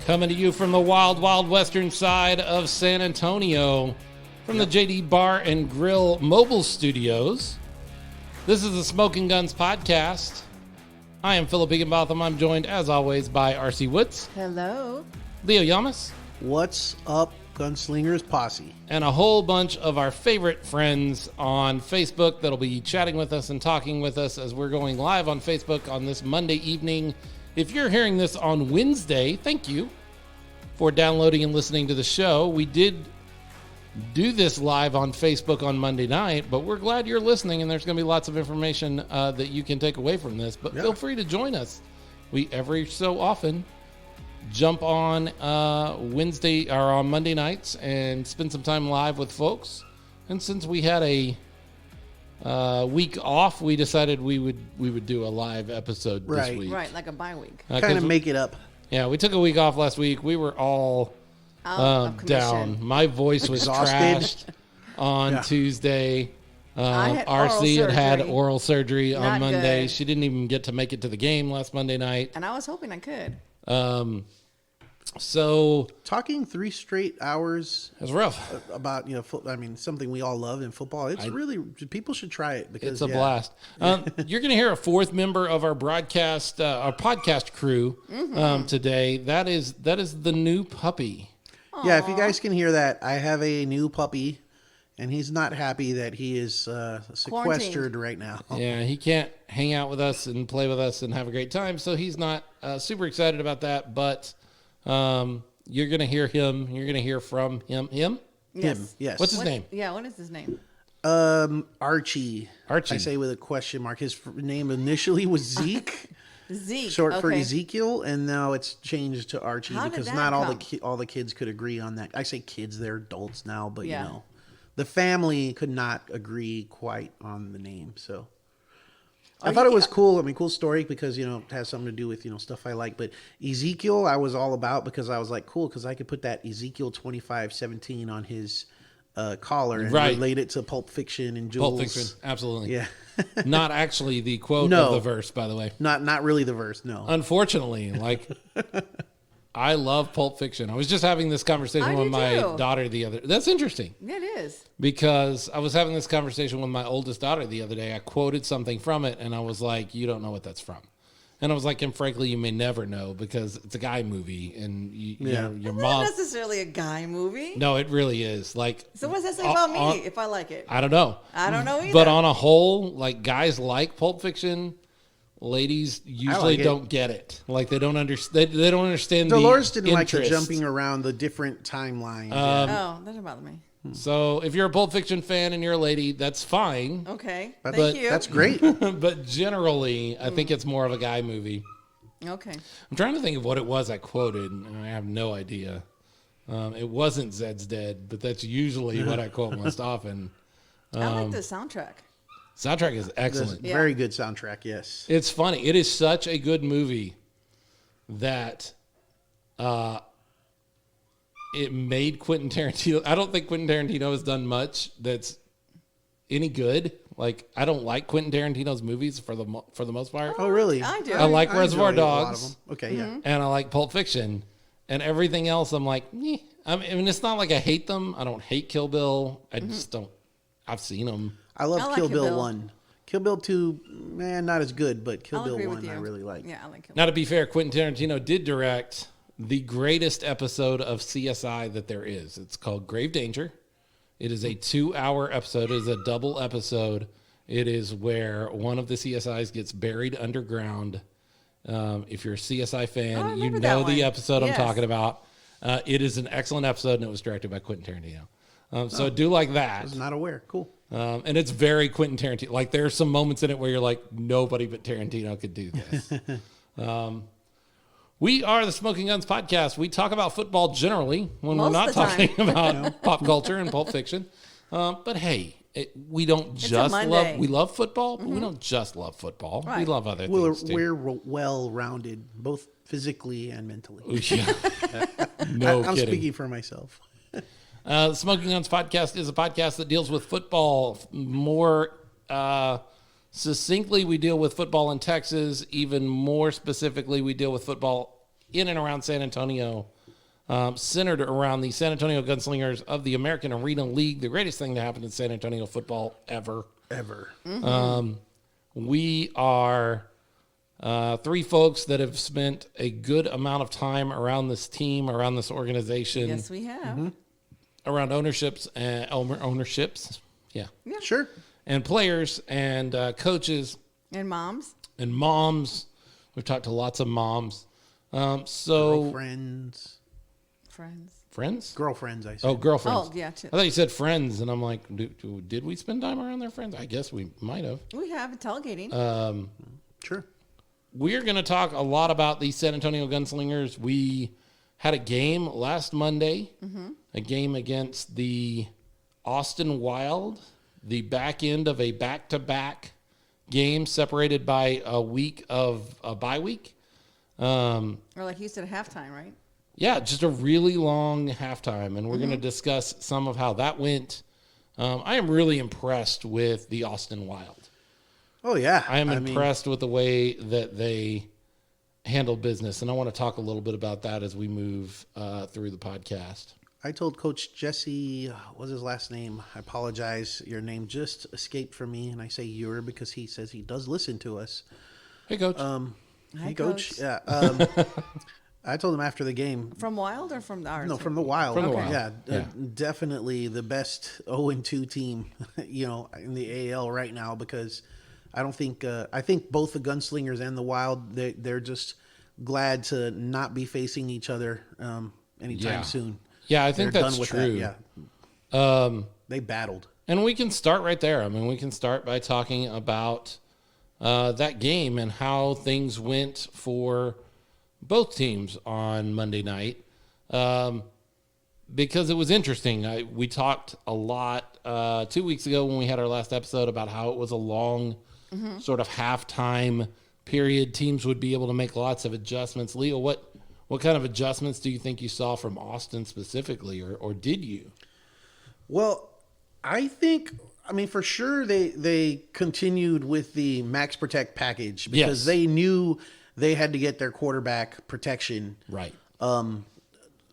Coming to you from the wild, wild western side of San Antonio, from the JD Bar and Grill mobile studios. This is the Smokin Gunz podcast. I am Philip Higginbotham. I'm joined, as always, by RC Woods. Hello. Leo Yamas. What's up, Gunslingers Posse? And a whole bunch of our favorite friends on Facebook that'll be chatting with us and talking with us as we're going live on Facebook on this Monday evening. If you're hearing this on Wednesday, thank you for downloading and listening to the show. We did do this live on Facebook on Monday night, but we're glad you're listening, and there's going to be lots of information that you can take away from this. But feel free to join us. We every so often jump on Wednesday or on Monday nights and spend some time live with folks. And since we had a week off, we decided we would do a live episode this week. Right, like a bye week. Kind of make it up. Yeah, we took a week off last week. We were all down. My voice was trashed on Tuesday. RC had oral surgery on Monday. Good. She didn't even get to make it to the game last Monday night. And I was hoping I could. So talking 3 straight hours it was rough about, something we all love in football. It's really, people should try it because it's a blast. You're going to hear a fourth member of our broadcast, our podcast crew today. That is the new puppy. Aww. Yeah. If you guys can hear that, I have a new puppy and he's not happy that he is sequestered right now. Yeah. He can't hang out with us and play with us and have a great time. So he's not super excited about that, but you're going to hear him. You're going to hear from him. Him, yes. What's his name? Yeah, what is his name? Archie. I say with a question mark. His name initially was Zeke. Zeke. Short for Ezekiel, and now it's changed to Archie because not come? all the kids could agree on that. I say kids, they're adults now, but the family could not agree quite on the name. So I thought it was cool. I mean, cool story because, it has something to do with, stuff I like. But Ezekiel, I was all about because I was like, cool, because I could put that Ezekiel 25:17 on his collar and relate it to Pulp Fiction and Jules. Pulp Fiction, absolutely. Yeah. Not actually the quote of the verse, by the way. Not really the verse, no. Unfortunately, I love Pulp Fiction. I was just having this conversation with my daughter the other. That's interesting. It is. Because I was having this conversation with my oldest daughter the other day. I quoted something from it, and I was like, you don't know what that's from. And I was like, and frankly, you may never know because it's a guy movie, and your mom. Not necessarily a guy movie. No, it really is. So what does that say about me if I like it? I don't know. I don't know either. But on a whole, guys like Pulp Fiction. Ladies usually don't get it. They don't understand. They don't understand. Dolores the didn't like interest. the jumping around the different timelines. That doesn't bother me. So if you're a Pulp Fiction fan and you're a lady, that's fine. Okay, thank you. That's great. But generally, I think it's more of a guy movie. Okay. I'm trying to think of what it was I quoted, and I have no idea. It wasn't Zed's Dead, but that's usually what I quote most often. I like the soundtrack. Soundtrack is excellent. Very good soundtrack, yes. It's funny. It is such a good movie that it made Quentin Tarantino. I don't think Quentin Tarantino has done much that's any good. I don't like Quentin Tarantino's movies for the most part. Oh, really? I do. I like Reservoir Dogs. Okay, yeah. And I like Pulp Fiction. And everything else, I'm like, I mean, it's not like I hate them. I don't hate Kill Bill. I just don't. I've seen them. I love Kill Bill 1. Kill Bill 2, not as good, but Kill Bill 1 I really like. Yeah, I like Kill Bill. Now, to be fair, Quentin Tarantino did direct the greatest episode of CSI that there is. It's called Grave Danger. It is a 2-hour episode. It is a double episode. It is where one of the CSIs gets buried underground. If you're a CSI fan, you know the episode I'm talking about. It is an excellent episode, and it was directed by Quentin Tarantino. So I do like that. I was not aware. Cool. And it's very Quentin Tarantino. There's some moments in it where you're like, nobody but Tarantino could do this. We are the Smokin Gunz podcast. We talk about football generally when we're not talking about pop culture and Pulp Fiction. But hey, we don't just love football, but we don't just love football. Right. We love other things too. We're well-rounded, both physically and mentally. Yeah. No I'm kidding. speaking for myself. The Smokin Gunz podcast is a podcast that deals with football more succinctly. We deal with football in Texas. Even more specifically, we deal with football in and around San Antonio. centered around the San Antonio Gunslingers of the American Arena League, the greatest thing to happen in San Antonio football ever. Mm-hmm. We are three folks that have spent a good amount of time around this team, around this organization. Yes, we have. Around ownerships. Yeah. Sure. And players and coaches. And moms. We've talked to lots of moms. Girlfriends. Friends? Girlfriends, I said. Oh, girlfriends. Oh, yeah. I thought you said friends, and I'm like, did we spend time around their friends? I guess we might have. We have tailgating. Sure. We're going to talk a lot about the San Antonio Gunslingers. We had a game last Monday, a game against the Austin Wild, the back end of a back-to-back game separated by a week of a bye week. Or like you said, halftime, right? Yeah, just a really long halftime, and we're going to discuss some of how that went. I am really impressed with the Austin Wild. Oh, yeah. I am impressed with the way that they handle business, and I want to talk a little bit about that as we move through the podcast. I told Coach Jesse, what's his last name? I apologize. Your name just escaped from me, and I say you're because he says he does listen to us. Hey, Coach. Hi, Coach. Yeah. I told him after the game. From Wild or from ours? No, from the Wild. From the Wild. Yeah, definitely the best 0-2 team, in the AL right now because I don't think I think both the Gunslingers and the Wild they're just glad to not be facing each other anytime soon. Yeah, I think They're that's done with true. That, yeah. They battled. And we can start right there. I mean, we can start by talking about that game and how things went for both teams on Monday night, because it was interesting. We talked a lot 2 weeks ago when we had our last episode about how it was a long sort of halftime period. Teams would be able to make lots of adjustments. Leo, what kind of adjustments do you think you saw from Austin specifically, or did you? Well, I think, for sure they continued with the Max Protect package because they knew they had to get their quarterback protection right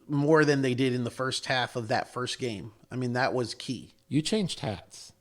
more than they did in the first half of that first game. That was key. You changed hats.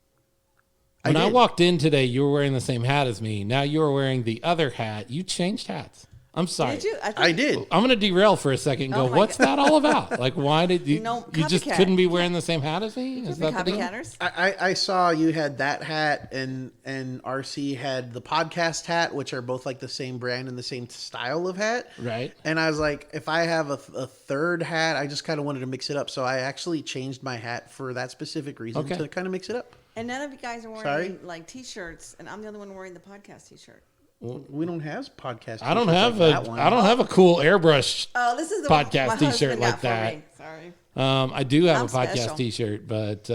When I walked in today, you were wearing the same hat as me. Now you're wearing the other hat. You changed hats. I'm sorry. Did you? I did. I'm going to derail for a second and go, what's that all about? Like, why did you, you just couldn't be wearing the same hat as me? Is that the deal? I saw you had that hat and RC had the podcast hat, which are both like the same brand and the same style of hat. Right. And I was like, if I have a third hat, I just kind of wanted to mix it up. So I actually changed my hat for that specific reason to kind of mix it up. And none of you guys are wearing like T-shirts, and I'm the only one wearing the podcast T-shirt. Well, we don't have podcast. I don't have a cool airbrush. Oh, this is the podcast T-shirt like that. Sorry. I do have a podcast special. T-shirt, but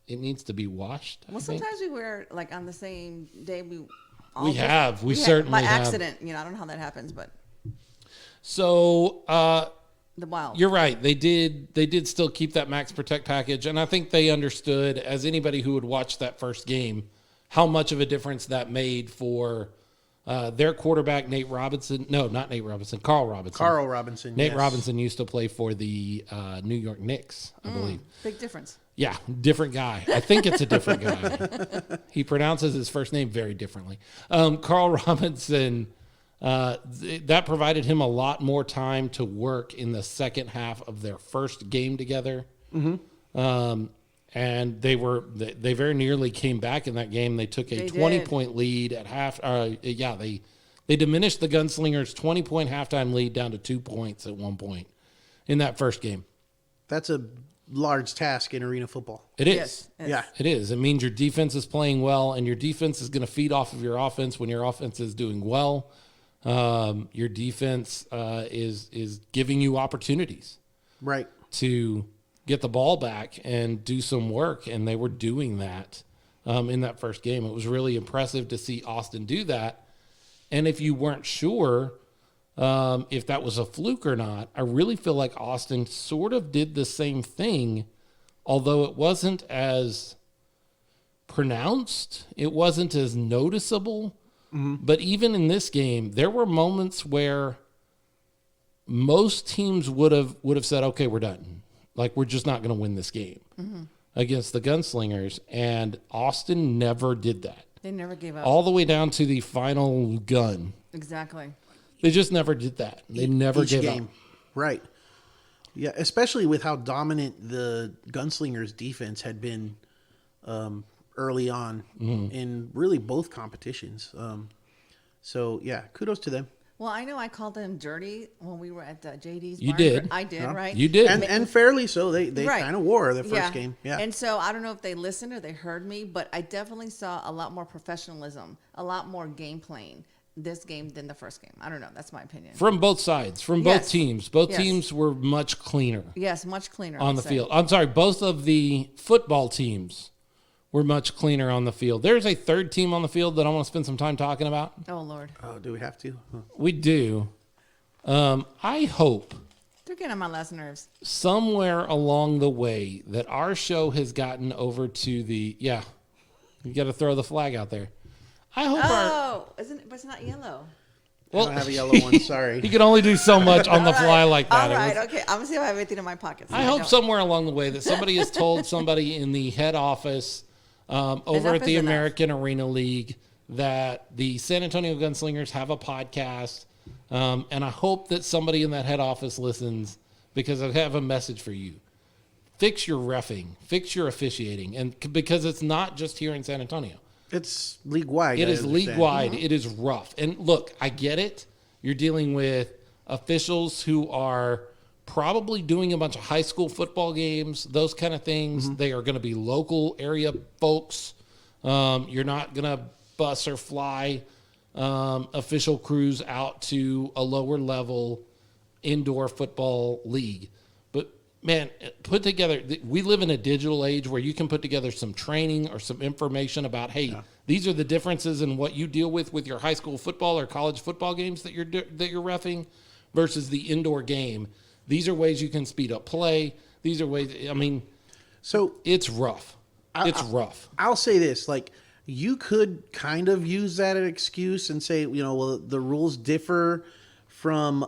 it needs to be washed. Well, sometimes we wear like on the same day. We certainly by have. accident. I don't know how that happens, but so the Wild. You're right. They did still keep that Max Protect package, and I think they understood, as anybody who would watch that first game, how much of a difference that made for their quarterback, Nate Robinson. No, not Nate Robinson. Carl Robinson. Carl Robinson. Nate Robinson used to play for the New York Knicks, I believe. Big difference. Yeah, different guy. I think it's a different guy. He pronounces his first name very differently. Carl Robinson, that provided him a lot more time to work in the second half of their first game together. And they very nearly came back in that game. They took a 20-point lead at half. They diminished the Gunslingers' 20-point halftime lead down to 2 points at one point in that first game. That's a large task in arena football. It is. Yes. Yeah. It is. It means your defense is playing well, and your defense is going to feed off of your offense when your offense is doing well. Your defense is giving you opportunities. Right. To get the ball back and do some work, and they were doing that in that first game. It was really impressive to see Austin do that. And if you weren't sure if that was a fluke or not, I really feel like Austin sort of did the same thing, although it wasn't as pronounced, it wasn't as noticeable. But even in this game, there were moments where most teams would have said, okay, we're done. Like, we're just not going to win this game against the Gunslingers. And Austin never did that. They never gave up. All the way down to the final gun. Exactly. They just never did that. They never gave up. Right. Yeah, especially with how dominant the Gunslingers defense had been early on in really both competitions. So, yeah, kudos to them. Well, I know I called them dirty when we were at JD's. You barn. did. I did, right? You did. And fairly so. They Right. kind of wore their first game. Yeah. And so I don't know if they listened or they heard me, but I definitely saw a lot more professionalism, a lot more game playing this game than the first game. I don't know. That's my opinion. From both sides, from both teams. Both teams were much cleaner. Yes, much cleaner. On the field. I'm sorry, both of the football teams were much cleaner on the field. There's a third team on the field that I want to spend some time talking about. Oh, Lord. Oh, do we have to? Huh. We do. I hope They're getting on my last nerves. somewhere along the way that our show has gotten over to the, you got to throw the flag out there. I hope But it's not yellow. I don't have a yellow one. Sorry. He can only do so much on the fly like that. All right, okay. I'm going to see if I have anything in my pockets. I hope somewhere along the way that somebody has told somebody in the head office over at the American Arena League that the San Antonio Gunslingers have a podcast. And I hope that somebody in that head office listens, because I have a message for you. Fix your reffing. Fix your officiating. And because it's not just here in San Antonio. It's league-wide. It is league-wide. It is rough. And look, I get it. You're dealing with officials who are probably doing a bunch of high school football games, those kind of things. They are going to be local area folks. You're not going to bus or fly official crews out to a lower level indoor football league. But, man, put together, we live in a digital age where you can put together some training or some information about, hey, these are the differences in what you deal with your high school football or college football games that you're reffing versus the indoor game. These are ways you can speed up play. These are ways, so it's rough. It's rough. I'll say this, like, you could kind of use that as an excuse and say, well, the rules differ from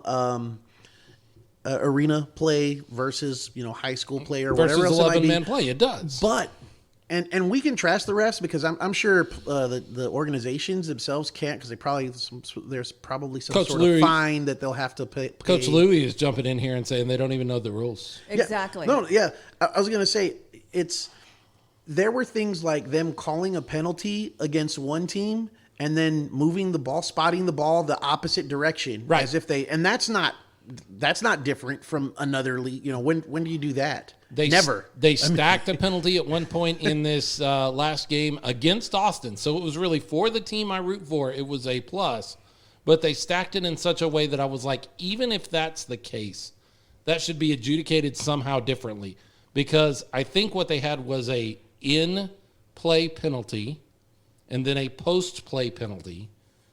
arena play versus, high school play or versus whatever else 11-man play. It does. But, and we can trash the refs because I'm sure the organizations themselves can't, because there's probably some Coach sort Louis, of fine that they'll have to pay. Coach Louis is jumping in here and saying they don't even know the rules. Exactly. I was going to say, there were things like them calling a penalty against one team and then moving the ball, spotting the ball the opposite direction. Right. As if that's not different from another league. When do you do that? Never. They stacked a penalty at one point in this last game against Austin. So it was really for the team I root for. It was a plus, but they stacked it in such a way that I was like, even if that's the case, that should be adjudicated somehow differently, because I think what they had was a in-play penalty and then a post-play penalty,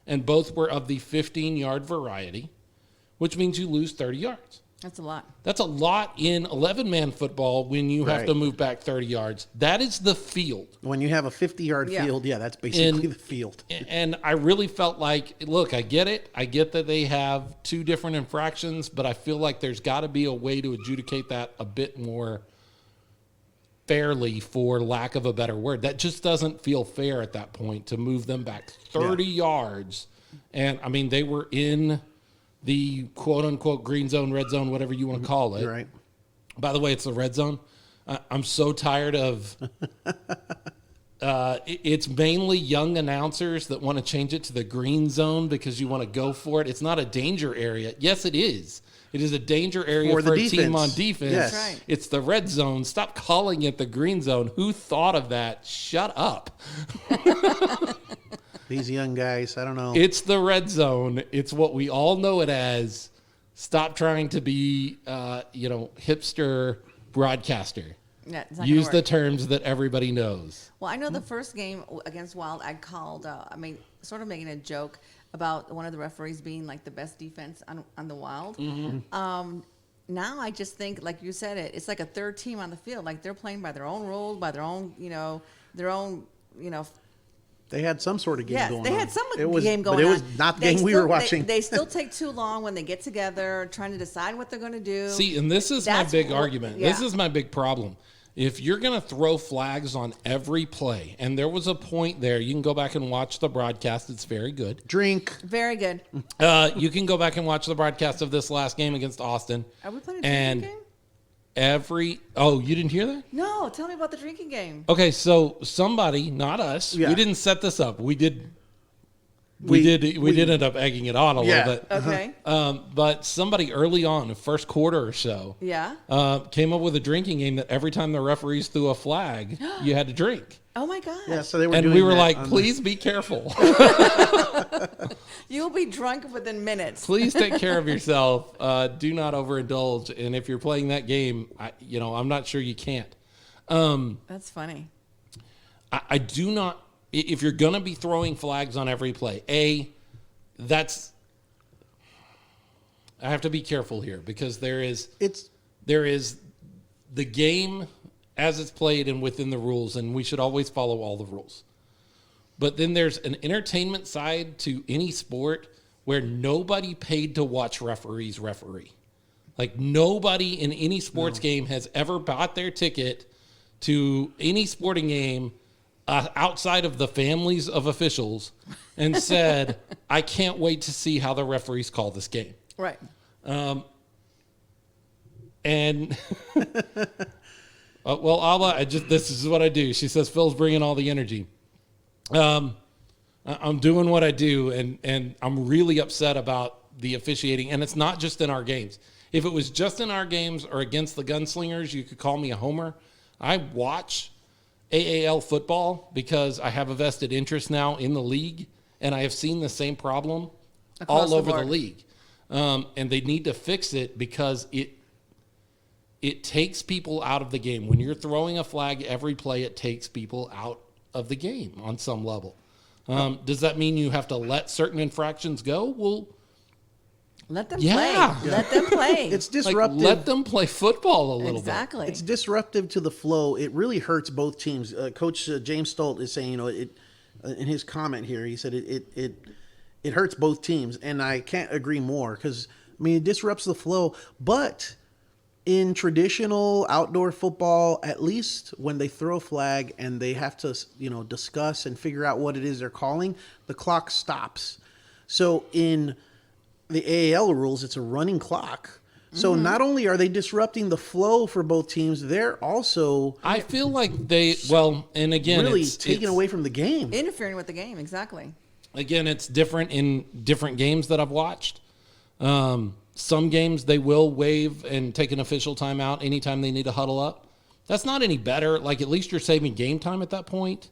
and both were of the 15-yard variety, which means you lose 30 yards. That's a lot. That's a lot in 11-man football when you have to move back 30 yards. That is the field. When you have a 50-yard field, that's basically the field. And I really felt like, look, I get it. I get that they have two different infractions, but I feel like there's got to be a way to adjudicate that a bit more fairly, for lack of a better word. That just doesn't feel fair at that point to move them back 30 yards. And, they were in the quote-unquote green zone, red zone, whatever you want to call it. You're right. By the way, it's the red zone. I'm so tired of it's mainly young announcers that want to change it to the green zone because you want to go for it. It's not a danger area. Yes, it is. It is a danger area for a team on defense. Yes. That's right. It's the red zone. Stop calling it the green zone. Who thought of that? Shut up. These young guys, I don't know. It's the red zone. It's what we all know it as. Stop trying to be, hipster broadcaster. Yeah, it's not Use gonna the work. terms that everybody knows. Well, I know the first game against Wild, I called, sort of making a joke about one of the referees being like the best defense on the Wild. Mm-hmm. Now I just think, like you said, it's like a third team on the field. Like they're playing by their own rules, by their own They had some sort of game going on. They had some It was, game going on. But it was not the game we were watching. They still take too long when they get together, trying to decide what they're going to do. See, and this is my big argument. Yeah. This is my big problem. If you're going to throw flags on every play, and there was a point there, you can go back and watch the broadcast. It's very good. Drink. Very good. You can go back and watch the broadcast of this last game against Austin. Are we playing a drinking game? You didn't hear that? No, tell me about the drinking game. Okay, so somebody, not us, we didn't set this up. We did end up egging it on a little bit. Okay. But somebody early on, the first quarter or so, came up with a drinking game that every time the referees threw a flag, you had to drink. Oh my God. Yeah, so they were and doing we were that like, please be careful. You'll be drunk within minutes. Please take care of yourself. Do not overindulge. And if you're playing that game, I'm not sure you can't. That's funny. I do not. If you're going to be throwing flags on every play, I have to be careful here because there is the game as it's played and within the rules, and we should always follow all the rules. But then there's an entertainment side to any sport where nobody paid to watch referees referee. Like nobody in any sports game has ever bought their ticket to any sporting game outside of the families of officials and said, I can't wait to see how the referees call this game. Right. Well, Alba, this is what I do. She says, Phil's bringing all the energy. I'm doing what I do, and I'm really upset about the officiating. And it's not just in our games. If it was just in our games or against the Gunslingers, you could call me a homer. I watch AAL football because I have a vested interest now in the league, and I have seen the same problem all over the league. And they need to fix it because it takes people out of the game. When you're throwing a flag every play, it takes people out of the game on some level. Does that mean you have to let certain infractions go? Well, let them play. Let them play. It's disruptive. Let them play football a little bit. Exactly. It's disruptive to the flow. It really hurts both teams. Coach James Stolt is saying, in his comment here, he said it hurts both teams, and I can't agree more because it disrupts the flow, but in traditional outdoor football, at least when they throw a flag and they have to, discuss and figure out what it is they're calling, the clock stops. So in the AAL rules, it's a running clock. So not only are they disrupting the flow for both teams, they're also I feel like and again, really taking away from the game. Interfering with the game, exactly. Again, it's different in different games that I've watched. Some games they will waive and take an official timeout anytime they need to huddle up. That's not any better. Like at least you're saving game time at that point,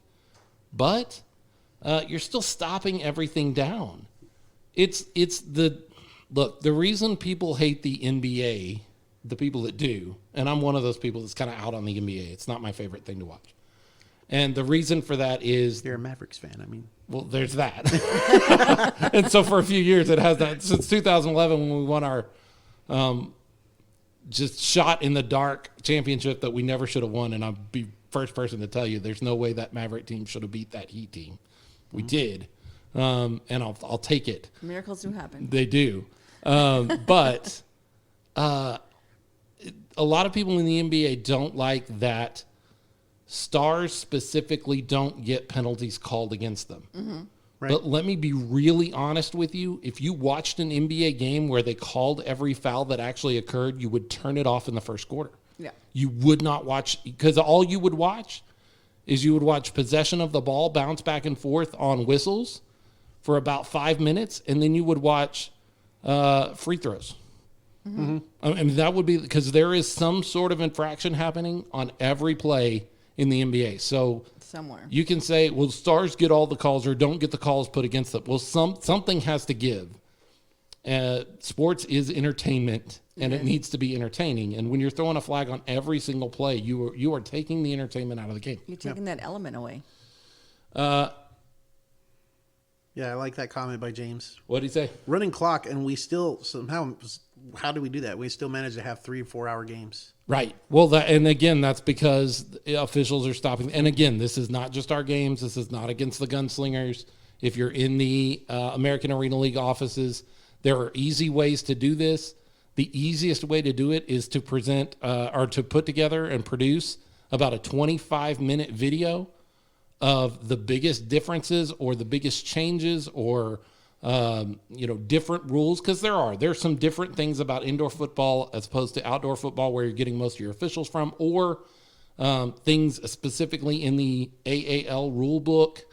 but you're still stopping everything down. The reason people hate the NBA, the people that do, and I'm one of those people that's kind of out on the NBA. It's not my favorite thing to watch. And the reason for that is you're a Mavericks fan. Well, there's that. And so for a few years it has that. Since 2011 when we won our just shot in the dark championship that we never should have won, and I'll be first person to tell you there's no way that Maverick team should have beat that Heat team. We did. And I'll take it. Miracles do happen. They do. But a lot of people in the NBA don't like that stars specifically don't get penalties called against them. Mm-hmm. Right. But let me be really honest with you. If you watched an NBA game where they called every foul that actually occurred, you would turn it off in the first quarter. Yeah. You would not watch, because all you would watch is you would watch possession of the ball bounce back and forth on whistles for about 5 minutes, and then you would watch free throws. Mm-hmm. I mean, that would be because there is some sort of infraction happening on every play in the NBA. So somewhere you can say, well, stars get all the calls or don't get the calls put against them. Well, something has to give. Sports is entertainment, and it needs to be entertaining. And when you're throwing a flag on every single play, you are taking the entertainment out of the game. You're taking that element away. Yeah, I like that comment by James. What did he say? Running clock, and we still somehow how do we do that? We still manage to have 3 or 4 hour games. Right. Well, and again, that's because officials are stopping. And again, this is not just our games. This is not against the gunslingers. If you're in the American Arena League offices, there are easy ways to do this. The easiest way to do it is to present or to put together and produce about a 25-minute video of the biggest differences or the biggest changes or different rules, because there's some different things about indoor football as opposed to outdoor football where you're getting most of your officials from, or things specifically in the AAL rule book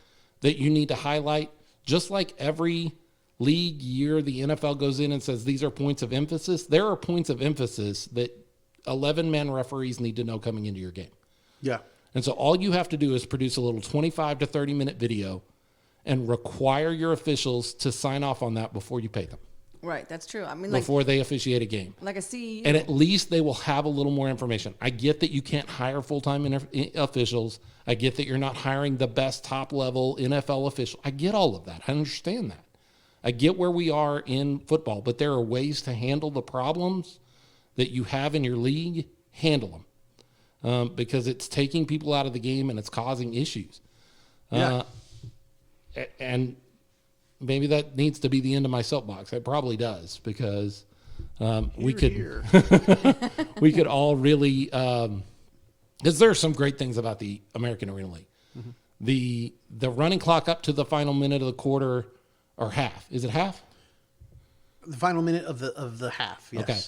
that you need to highlight. Just like every league year the NFL goes in and says these are points of emphasis, there are points of emphasis that 11-man referees need to know coming into your game. Yeah. And so all you have to do is produce a little 25 to 30-minute video and require your officials to sign off on that before you pay them. Right, that's true. I mean, before they officiate a game. Like a CEO. And at least they will have a little more information. I get that you can't hire full-time officials. I get that you're not hiring the best top-level NFL official. I get all of that. I understand that. I get where we are in football, but there are ways to handle the problems that you have in your league. Handle them. Because it's taking people out of the game and it's causing issues. Yeah. And maybe that needs to be the end of my soapbox. It probably does, because we could all really, because there are some great things about the American Arena League. Mm-hmm. The running clock up to the final minute of the quarter or half. Is it half? The final minute of the half. Yes. Okay.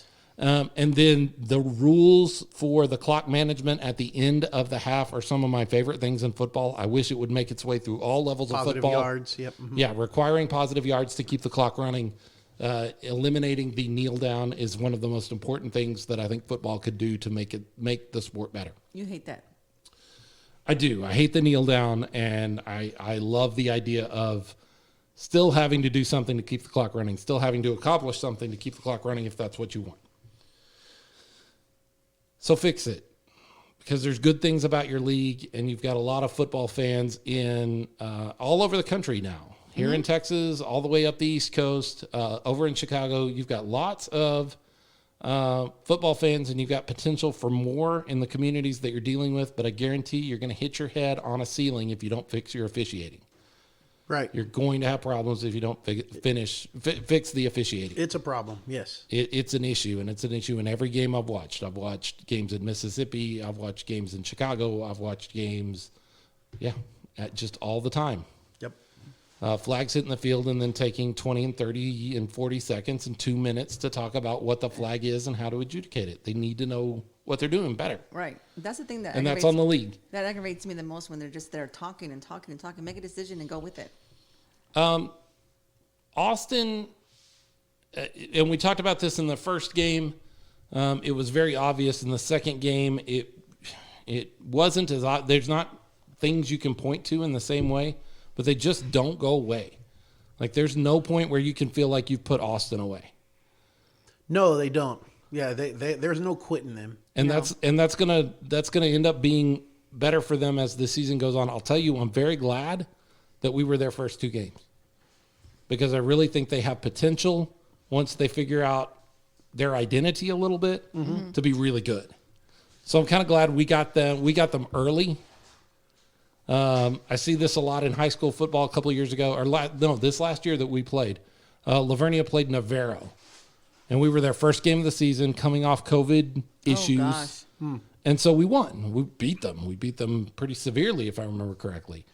And then the rules for the clock management at the end of the half are some of my favorite things in football. I wish it would make its way through all levels of football. Positive yards, yep. Mm-hmm. Yeah, requiring positive yards to keep the clock running. Eliminating the kneel down is one of the most important things that I think football could do to make the sport better. You hate that. I do. I hate the kneel down, and I love the idea of still having to do something to keep the clock running, still having to accomplish something to keep the clock running if that's what you want. So fix it, because there's good things about your league, and you've got a lot of football fans in all over the country now. Here in Texas, all the way up the East Coast, over in Chicago, you've got lots of football fans, and you've got potential for more in the communities that you're dealing with, but I guarantee you're going to hit your head on a ceiling if you don't fix your officiating. Right. You're going to have problems if you don't fix the officiating. It's a problem, yes. It's an issue, and it's an issue in every game I've watched. I've watched games in Mississippi. I've watched games in Chicago. I've watched games, just all the time. Yep. Flags hitting the field and then taking 20 and 30 and 40 seconds and 2 minutes to talk about what the flag is and how to adjudicate it. They need to know what they're doing better. Right. That's the thing that and that's on the league. That aggravates me the most, when they're just there talking and talking and talking. Make a decision and go with it. Austin, and we talked about this in the first game. It was very obvious in the second game. It wasn't as there's not things you can point to in the same way, but they just don't go away. Like, there's no point where you can feel like you've put Austin away. No, they don't. Yeah, there's no quitting them. And that's gonna end up being better for them as the season goes on. I'll tell you, I'm very glad that we were their first 2 games, because I really think they have potential once they figure out their identity a little bit to be really good. So I'm kind of glad we got them early. I see this a lot in high school football a couple of years ago, this last year that we played. Lavernia played Navarro, and we were their first game of the season coming off COVID issues. Oh, gosh. And so we won. We beat them. We beat them pretty severely, if I remember correctly.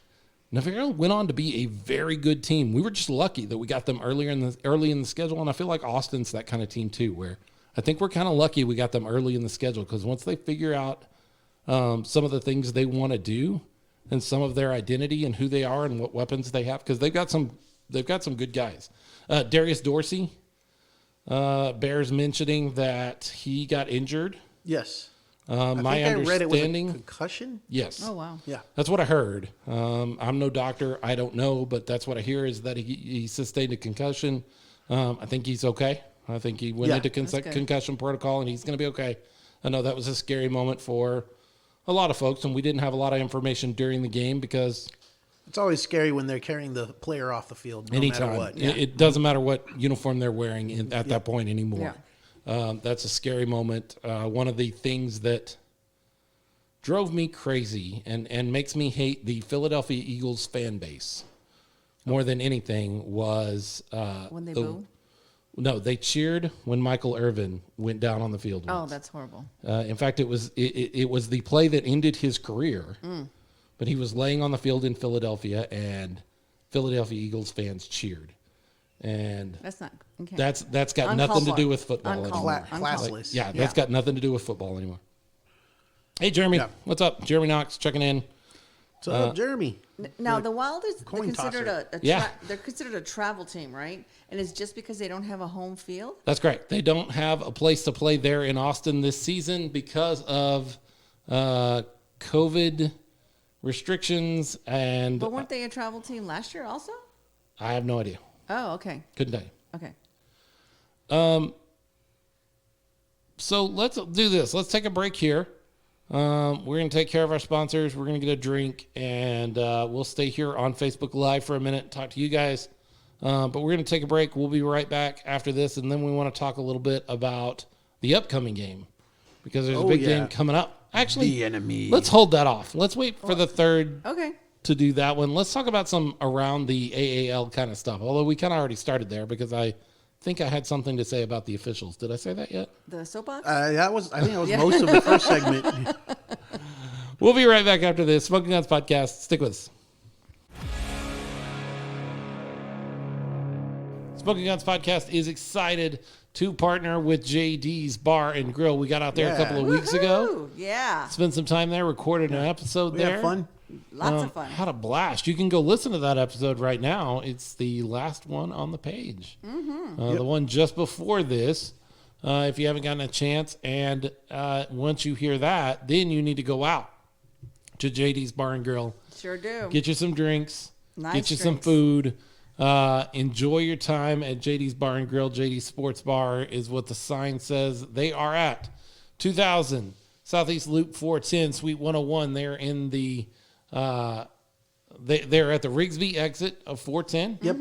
Navarro went on to be a very good team. We were just lucky that we got them early in the schedule, and I feel like Austin's that kind of team too, where I think we're kind of lucky we got them early in the schedule, because once they figure out some of the things they want to do and some of their identity and who they are and what weapons they have, because they've got some good guys. Darius Dorsey bears mentioning that he got injured. Yes. My understanding, I read it was a concussion. Yes. Oh, wow. Yeah. That's what I heard. I'm no doctor. I don't know, but that's what I hear, is that he sustained a concussion. I think he's okay. I think he went into concussion protocol, and he's going to be okay. I know that was a scary moment for a lot of folks, and we didn't have a lot of information during the game, because it's always scary when they're carrying the player off the field, no anytime. matter what. It doesn't matter what uniform they're wearing at that point anymore. That's a scary moment. One of the things that drove me crazy and makes me hate the Philadelphia Eagles fan base more than anything was when they boo? No, they cheered when Michael Irvin went down on the field once. Oh, that's horrible. In fact, it was the play that ended his career. But he was laying on the field in Philadelphia, and Philadelphia Eagles fans cheered. And that's not okay. That's got nothing to do with football anymore. Classless. Yeah, that's got nothing to do with football anymore. Hey, Jeremy, what's up? Jeremy Knox checking in. What's up, Jeremy? Now the Wild is considered they're considered a travel team, right? And it's just because they don't have a home field. That's correct. They don't have a place to play there in Austin this season because of COVID restrictions and. But weren't they a travel team last year also? I have no idea. Oh, okay. Couldn't tell you. Okay. So let's do this. Let's take a break here. We're going to take care of our sponsors. We're going to get a drink, and we'll stay here on Facebook Live for a minute and talk to you guys. But we're going to take a break. We'll be right back after this, and then we want to talk a little bit about the upcoming game because there's a big game coming up. Actually, the enemy. Let's hold that off. Let's wait for the third Okay. to do that one. Let's talk about some around the AAL kind of stuff, although we kind of already started there because I think I had something to say about the officials. Did I say that yet? The soapbox? I think that was most of the first segment. We'll be right back after this. Smokin Gunz Podcast. Stick with us. Smokin Gunz Podcast is excited to partner with JD's Bar and Grill. We got out there a couple of weeks ago. Yeah. Spent some time there, recorded an episode there. Had fun. Lots of fun. Had a blast. You can go listen to that episode right now. It's the last one on the page. The one just before this, if you haven't gotten a chance. And once you hear that, then you need to go out to JD's Bar and Grill. Sure do. Get you some drinks. Nice get you drinks. some food. Enjoy your time at JD's Bar and Grill. JD's Sports Bar is what the sign says. They are at 2000 Southeast Loop 410, Suite 101. They're in the... they're at the Rigsby exit of 410. Yep.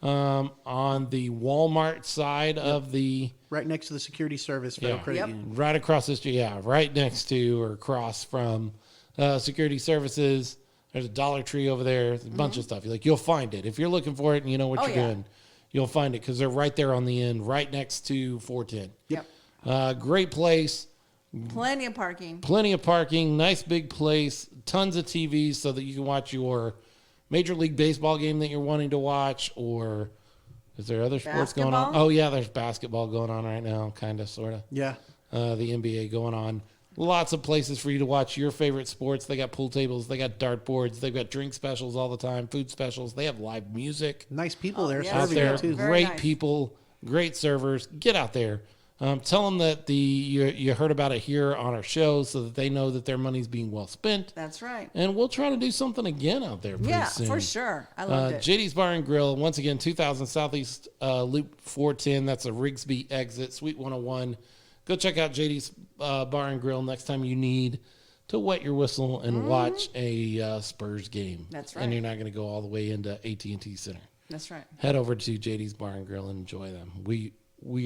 On the Walmart side of the... Right next to the security service Federal Credit Union. Right across the street. Yeah, right next to or across from security services. There's a Dollar Tree over there. There's a bunch of stuff. You'll find it. If you're looking for it and you know what you're doing, you'll find it because they're right there on the end, right next to 410. Yep. Great place. Plenty of parking. Plenty of parking. Nice big place. Tons of TVs so that you can watch your Major League Baseball game that you're wanting to watch. Or is there other sports going on? Oh, yeah, there's basketball going on right now, kind of, sort of. Yeah. The NBA going on. Lots of places for you to watch your favorite sports. They got pool tables. They got dart boards. They've got drink specials all the time, food specials. They have live music. Nice people there. Out there. Too. Great nice. people, great servers. Get out there. Tell them that you heard about it here on our show so that they know that their money's being well spent. That's right. And we'll try to do something again out there pretty soon. For sure. I loved it. JD's Bar and Grill, once again, 2000 Southeast Loop 410. That's a Rigsby exit, Suite 101. Go check out JD's Bar and Grill next time you need to wet your whistle and watch a Spurs game. That's right. And you're not going to go all the way into AT&T Center. That's right. Head over to JD's Bar and Grill and enjoy them. We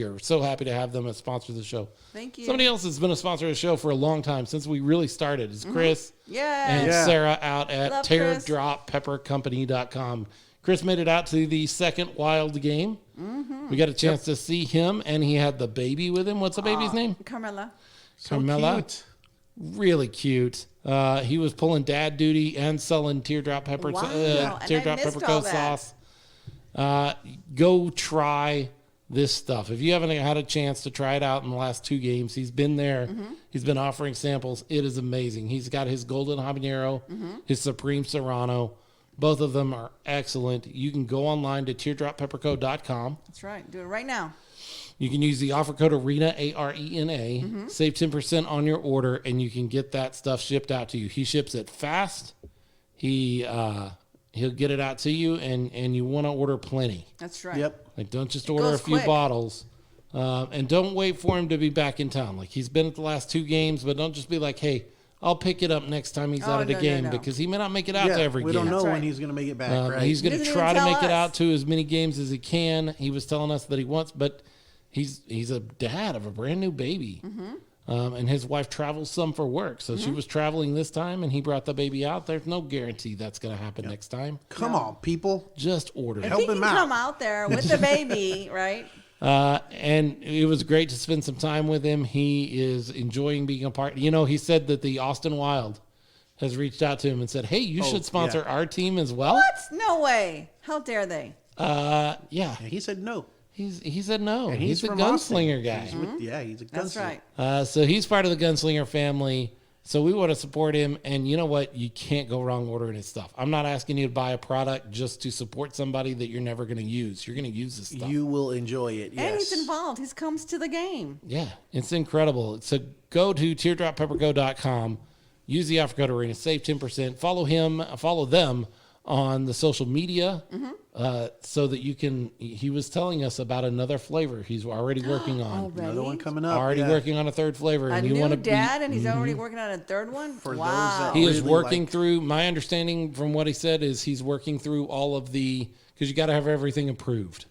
are so happy to have them as sponsors of the show. Thank you. Somebody else has been a sponsor of the show for a long time since we really started. It's Chris and Sarah out at teardroppeppercompany.com. Chris made it out to the second Wild game. We got a chance to see him, and he had the baby with him. What's the baby's name? Carmela. Carmela. Cute. Really cute. He was pulling dad duty and selling teardrop pepper, teardrop pepperco sauce. Go try this stuff. If you haven't had a chance to try it out in the last 2 games, he's been there. He's been offering samples. It is amazing. He's got his Golden Habanero, his Supreme Serrano. Both of them are excellent. You can go online to teardroppepperco.com. That's right. Do it right now. You can use the offer code ARENA, ARENA, save 10% on your order, and you can get that stuff shipped out to you. He ships it fast. He'll get it out to you, and you want to order plenty. That's right. Yep. Don't just order a few bottles. And don't wait for him to be back in town. He's been at the last 2 games, but don't just be like, hey, I'll pick it up next time he's out at a game because he may not make it out to every game. We don't know when he's going to make it back, right? He's going to try to make it out to as many games as he can. He was telling us that he wants, but he's a dad of a brand new baby. And his wife travels some for work. So she was traveling this time and he brought the baby out. There's no guarantee that's going to happen next time. Come on, people. Just order it. If he can come out there with the baby, right? And it was great to spend some time with him. He is enjoying being a part. You know, he said that the Austin Wild has reached out to him and said, hey, you should sponsor our team as well. What? No way. How dare they? Yeah. He said no. He said no. And he's a from gunslinger Austin. guy. He's a gunslinger. That's right. So he's part of the Gunslinger family. So we want to support him. And you know what? You can't go wrong ordering his stuff. I'm not asking you to buy a product just to support somebody that you're never going to use. You're going to use this stuff. You will enjoy it, yes. And he's involved. He comes to the game. Yeah, it's incredible. So go to teardroppepperco.com. Use the offer code ARENA. Save 10%. Follow them on the social media so that you can. He was telling us about another flavor he's already working on. Another one coming up. Already working on a third flavor. A new dad, and he's already working on a third one? For those wow. that He is really working through, my understanding from what he said is he's working through all of the, because you got to have everything approved.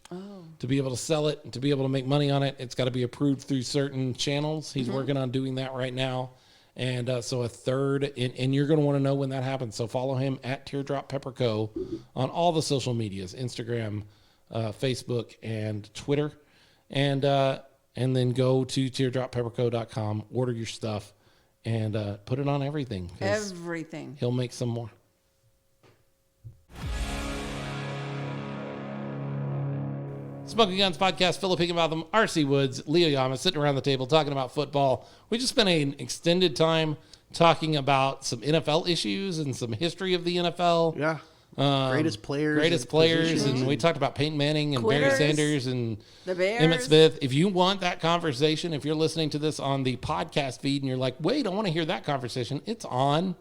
To be able to sell it and to be able to make money on it, it's got to be approved through certain channels. He's working on doing that right now. And so a third, and you're going to want to know when that happens. So follow him at Teardrop Pepper Co. on all the social medias, Instagram, Facebook, and Twitter. And then go to teardroppepperco.com, order your stuff, and put it on everything. Everything. He'll make some more. Smokin Gunz Podcast, Philip Higginbotham, R.C. Woods, Leo Yama, sitting around the table talking about football. We just spent an extended time talking about some NFL issues and some history of the NFL. Yeah. Greatest players. And we talked about Peyton Manning and Barry Sanders and the Bears. Emmitt Smith. If you want that conversation, if you're listening to this on the podcast feed and you're like, wait, I want to hear that conversation, it's on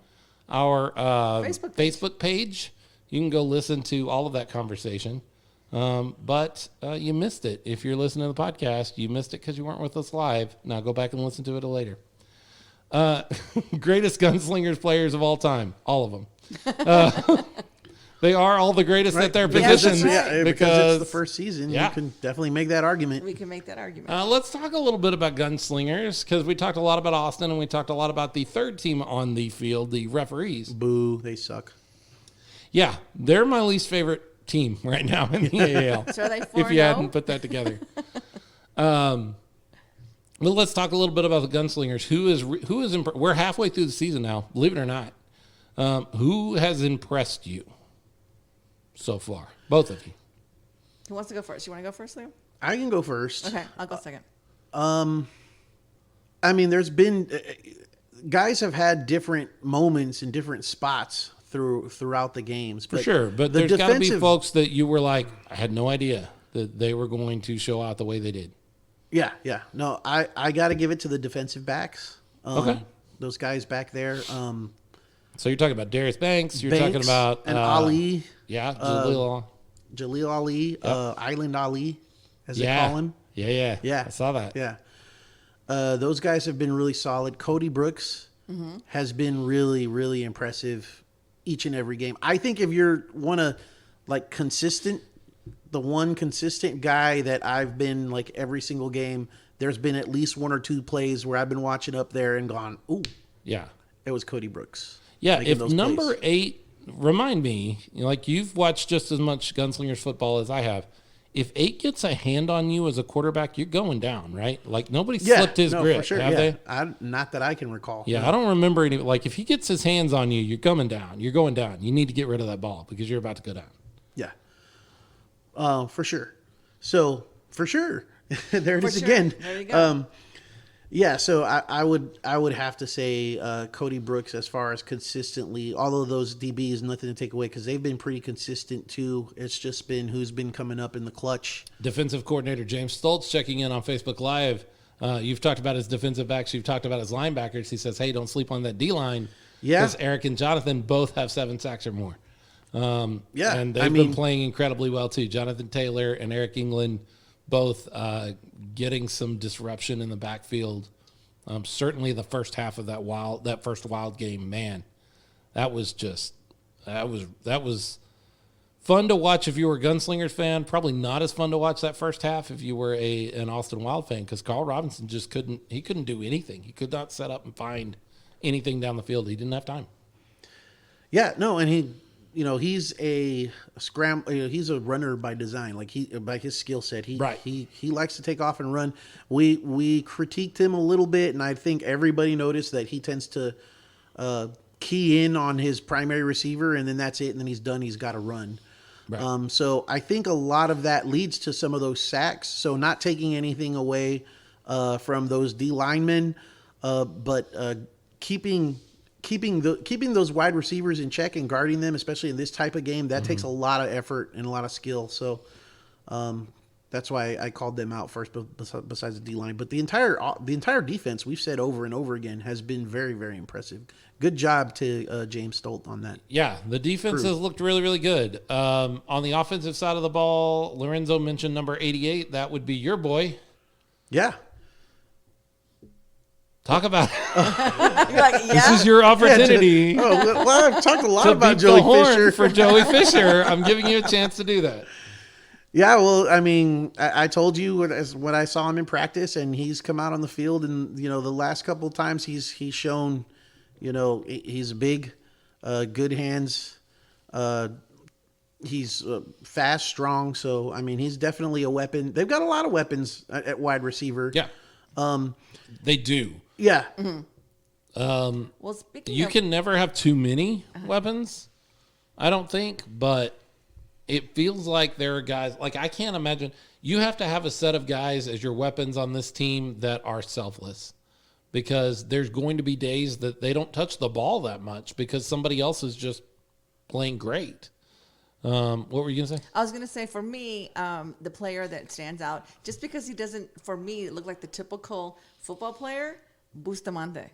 our Facebook page. You can go listen to all of that conversation. But you missed it. If you're listening to the podcast, you missed it because you weren't with us live. Now go back and listen to it later. Greatest gunslingers players of all time. All of them. They are all the greatest at their positions. Yeah, because it's the first season. Yeah. You can definitely make that argument. We can make that argument. Let's talk a little bit about gunslingers because we talked a lot about Austin and we talked a lot about the third team on the field, the referees. Boo, they suck. Yeah, they're my least favorite team right now in the AAL. So are they 4-0? If you hadn't put that together. Well, let's talk a little bit about the gunslingers. Who is we're halfway through the season now, believe it or not. Who has impressed you so far? Both of you. Who wants to go first? You want to go first, Leo? I can go first. Okay, I'll go second. I mean, there's been guys have had different moments in different spots throughout the games. For sure, but there's got to be folks that you were like, I had no idea that they were going to show out the way they did. Yeah. No, I got to give it to the defensive backs. Okay. Those guys back there. So you're talking about Darius Banks. You're talking about and Ali. Yeah, Jaleel Ali. Island Ali, as they call him. Yeah. I saw that. Yeah. Those guys have been really solid. Cody Brooks has been really, really impressive each and every game. I think if you're consistent, the one consistent guy that I've been like every single game, there's been at least one or two plays where I've been watching up there and gone, ooh. Yeah. It was Cody Brooks. Yeah, if number plays. 8, remind me, like you've watched just as much Gunslingers football as I have. If 8 gets a hand on you as a quarterback, you're going down, right? Like nobody slipped his grip, for sure. have they? Not that I can recall. Yeah, no. I don't remember any. Like if he gets his hands on you, you're coming down. You're going down. You need to get rid of that ball because you're about to go down. Yeah, for sure. So for sure, there it is again. There you go. Yeah, so I would have to say Cody Brooks as far as consistently, although those DBs, nothing to take away because they've been pretty consistent too. It's just been who's been coming up in the clutch. Defensive coordinator James Stoltz checking in on Facebook Live. You've talked about his defensive backs. You've talked about his linebackers. He says, hey, don't sleep on that D-line. Yeah. Because Eric and Jonathan both have 7 sacks or more. And they've been playing incredibly well too. Jonathan Taylor and Eric England both getting some disruption in the backfield. Certainly the first half of that first wild game, man, that was Fun to watch if you were a Gunslingers fan. Probably not as fun to watch that first half if you were an Austin Wild fan, because Carl Robinson just couldn't do anything. He could not set up and find anything down the field. He didn't have time. Yeah, no, and he's a he's a runner by design. Like by his skill set, he likes to take off and run. We critiqued him a little bit, and I think everybody noticed that he tends to key in on his primary receiver, and then that's it. And then he's done. He's got to run. Right. So I think a lot of that leads to some of those sacks. So not taking anything away from those D linemen, but keeping those wide receivers in check and guarding them, especially in this type of game, that takes a lot of effort and a lot of skill. So that's why I called them out first, besides the D line. But the entire defense, we've said over and over again, has been very, very impressive. Good job to James Stolt on that. Yeah, the defense has looked really, really good. On the offensive side of the ball, Lorenzo mentioned number 88. That would be your boy. Yeah. Talk about yeah. This is your opportunity. Well, I've talked a lot about beat Joey the horn Fisher. for Joey Fisher. I'm giving you a chance to do that. Yeah, well, I mean, I told you what I saw him in practice, and he's come out on the field, and the last couple of times he's shown, he's big, good hands, he's fast, strong. So I mean, he's definitely a weapon. They've got a lot of weapons at wide receiver. Yeah, they do. Yeah. Well, speaking You of, can never have too many weapons, I don't think, but it feels like there are guys, like I can't imagine, you have to have a set of guys as your weapons on this team that are selfless, because there's going to be days that they don't touch the ball that much because somebody else is just playing great. What were you going to say? I was going to say, for me, the player that stands out, just because he doesn't, for me, look like the typical football player, Bustamante.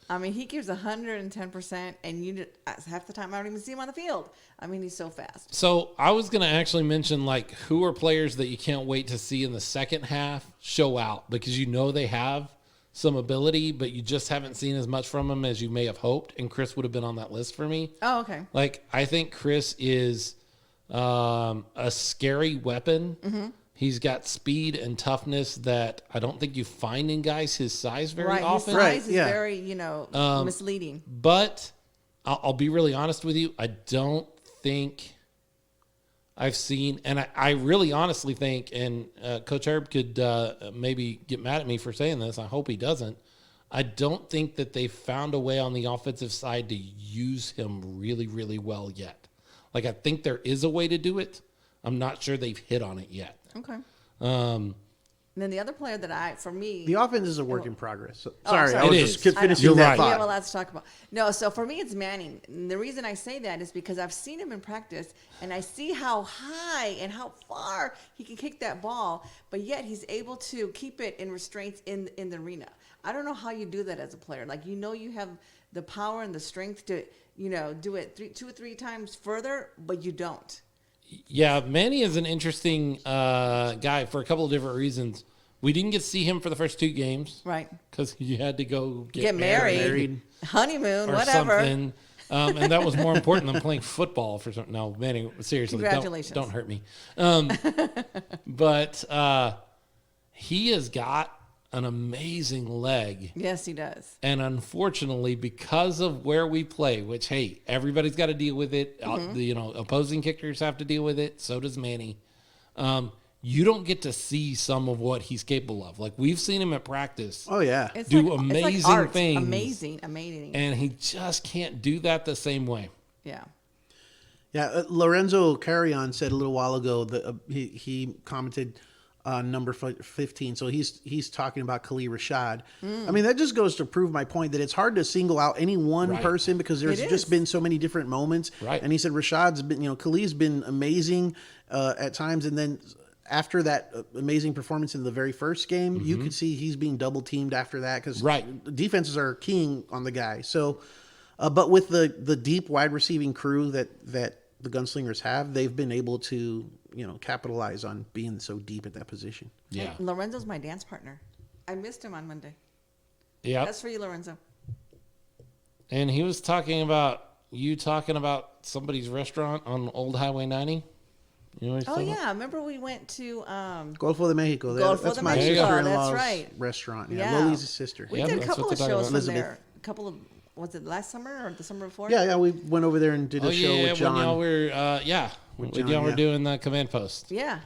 I mean, he gives 110%, and half the time I don't even see him on the field. I mean, he's so fast. So I was going to actually mention, like, who are players that you can't wait to see in the second half show out, because they have some ability, but you just haven't seen as much from them as you may have hoped, and Chris would have been on that list for me. Oh, okay. Like, I think Chris is a scary weapon. Mm-hmm. He's got speed and toughness that I don't think you find in guys his size very often. His size is very, misleading. But I'll be really honest with you. I don't think I've seen, and I really honestly think, and Coach Herb could maybe get mad at me for saying this. I hope he doesn't. I don't think that they've found a way on the offensive side to use him really, really well yet. Like, I think there is a way to do it. I'm not sure they've hit on it yet. Okay. And then the other player that for me, the offense is a work in progress. So, sorry, I was just finishing that thought. We have a lot to talk about. No, so for me, it's Manning. And the reason I say that is because I've seen him in practice, and I see how high and how far he can kick that ball, but yet he's able to keep it in restraints in the arena. I don't know how you do that as a player. Like, you have the power and the strength to, do it 2 or 3 times further, but you don't. Yeah, Manny is an interesting guy for a couple of different reasons. We didn't get to see him for the first 2 games. Right. Because you had to go get married. Honeymoon, or whatever. Something. And that was more important than playing football for something. No, Manny, seriously, congratulations. Don't hurt me. But he has got an amazing leg. Yes, he does. And unfortunately, because of where we play, which, hey, everybody's got to deal with it. Mm-hmm. Opposing kickers have to deal with it. So does Manny. You don't get to see some of what he's capable of. Like, we've seen him at practice. Oh, yeah. Do amazing things. Amazing. And he just can't do that the same way. Yeah. Yeah. Lorenzo Carrion said a little while ago that he commented number 15. So he's talking about Khalil Rashad. I mean, that just goes to prove my point that it's hard to single out any one person, because there's just been so many different moments. Right. And he said Rashad's been, Khalil's been amazing at times. And then after that amazing performance in the very first game, you could see he's being double teamed after that, because defenses are keying on the guy. So, but with the deep wide receiving crew that the Gunslingers have, they've been able to, capitalize on being so deep at that position. Yeah. And Lorenzo's my dance partner. I missed him on Monday. Yeah. That's for you, Lorenzo. And he was talking about somebody's restaurant on Old Highway 90. Oh yeah, remember we went to Golfo de Mexico. Golfo de Mexico. That's right. Restaurant. Yeah, Lily's sister. We did a couple of shows from there. A couple of, was it last summer or the summer before? Yeah. We went over there and did a show with John. When y'all were, when y'all were doing the command post. Yeah.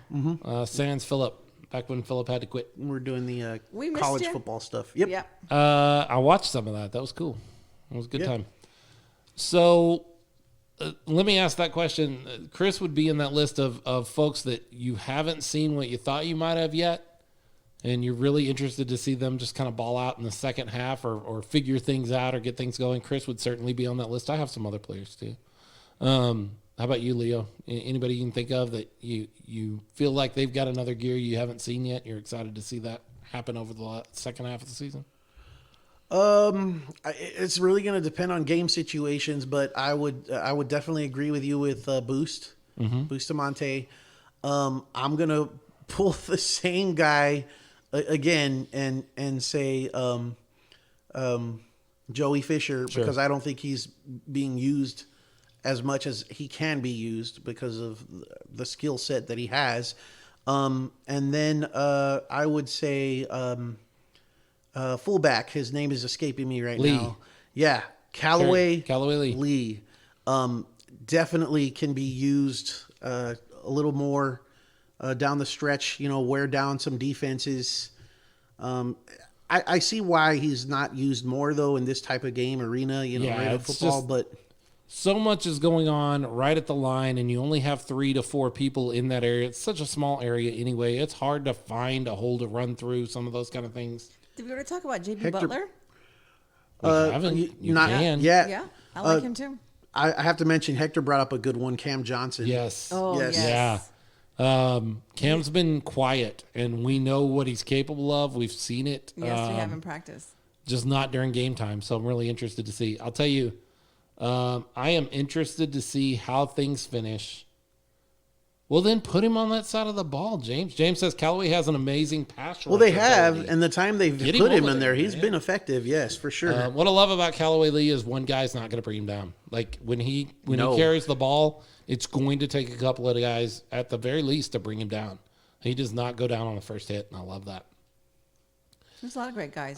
Sans Phillip. Back when Phillip had to quit. We're doing the college football stuff. Yep. I watched some of that. That was cool. It was a good time. So let me ask that question. Chris would be in that list of folks that you haven't seen what you thought you might have yet, and you're really interested to see them just kind of ball out in the second half or figure things out or get things going. Chris would certainly be on that list. I have some other players too. How about you, Leo? Anybody you can think of that you feel like they've got another gear you haven't seen yet? You're excited to see that happen over the second half of the season? It's really going to depend on game situations, but I would definitely agree with you with Bustamante. I'm going to pull the same guy again and say Joey Fisher, because I don't think he's being used as much as he can be used because of the skill set that he has. And then I would say fullback. His name is escaping me right now. Yeah, Callaway Lee. Definitely can be used a little more down the stretch, wear down some defenses. I see why he's not used more, though, in this type of game arena, arena football, but... So much is going on right at the line, and you only have 3 to 4 people in that area. It's such a small area anyway. It's hard to find a hole to run through, some of those kind of things. Did we already talk about J.B. Butler? We haven't. You can. Yeah, I like him too. I have to mention, Hector brought up a good one, Cam Johnson. Yes. Oh, yes. Yeah. Cam's been quiet, and we know what he's capable of. We've seen it. Yes, we have in practice. Just not during game time, so I'm really interested to see. I'll tell you, I am interested to see how things finish. Well, then put him on that side of the ball, James. James says Callaway has an amazing pass rush. Well, they have, and the time they've put him in there, he's been effective, yes, for sure. What I love about Callaway Lee is one guy's not going to bring him down. Like, when he carries the ball, it's going to take a couple of guys, at the very least, to bring him down. He does not go down on the first hit, and I love that. There's a lot of great guys.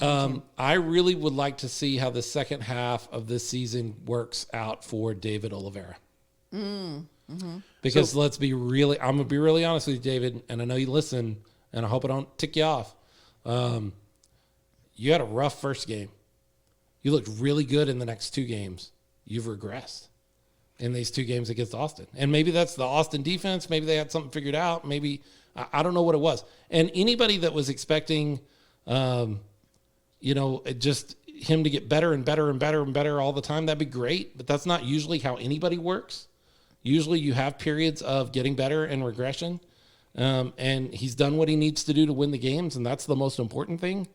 I really would like to see how the second half of this season works out for David Oliveira. Because I'm going to be really honest with you, David, and I know you listen, and I hope I don't tick you off. You had a rough first game. You looked really good in the next 2 games. You've regressed in these 2 games against Austin. And maybe that's the Austin defense. Maybe they had something figured out. Maybe, I don't know what it was. And anybody that was expecting, just him to get better and better and better and better all the time, that'd be great. But that's not usually how anybody works. Usually you have periods of getting better and regression. And he's done what he needs to do to win the games, and that's the most important thing.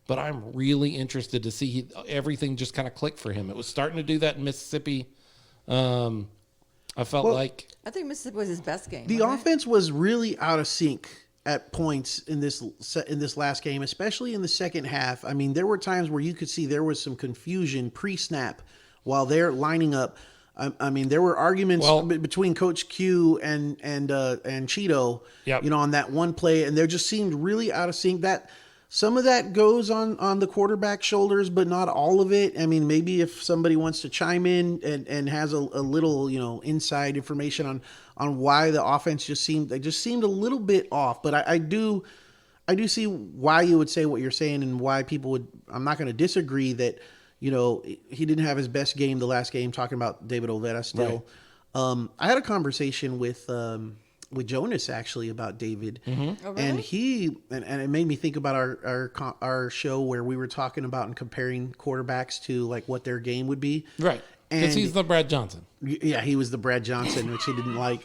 But I'm really interested to see everything just kind of click for him. It was starting to do that in Mississippi. I think Mississippi was his best game. The offense was really out of sync at points in this last game, especially in the second half. I mean, there were times where you could see there was some confusion pre-snap while they're lining up. I mean, there were arguments between Coach Q and Cheeto, on that one play, and there just seemed really out of sync. That some of that goes on the quarterback's shoulders, but not all of it. I mean, maybe if somebody wants to chime in and has a little, inside information on why the offense just seemed a little bit off. But I do see why you would say what you're saying and why people would. I'm not going to disagree that. He didn't have his best game the last game, talking about David Olvera still. Right. I had a conversation with Jonas actually about David. Mm-hmm. Oh, really? And it made me think about our show where we were talking about and comparing quarterbacks to like what their game would be. Right. Because he's the Brad Johnson. Yeah, he was the Brad Johnson, which he didn't like.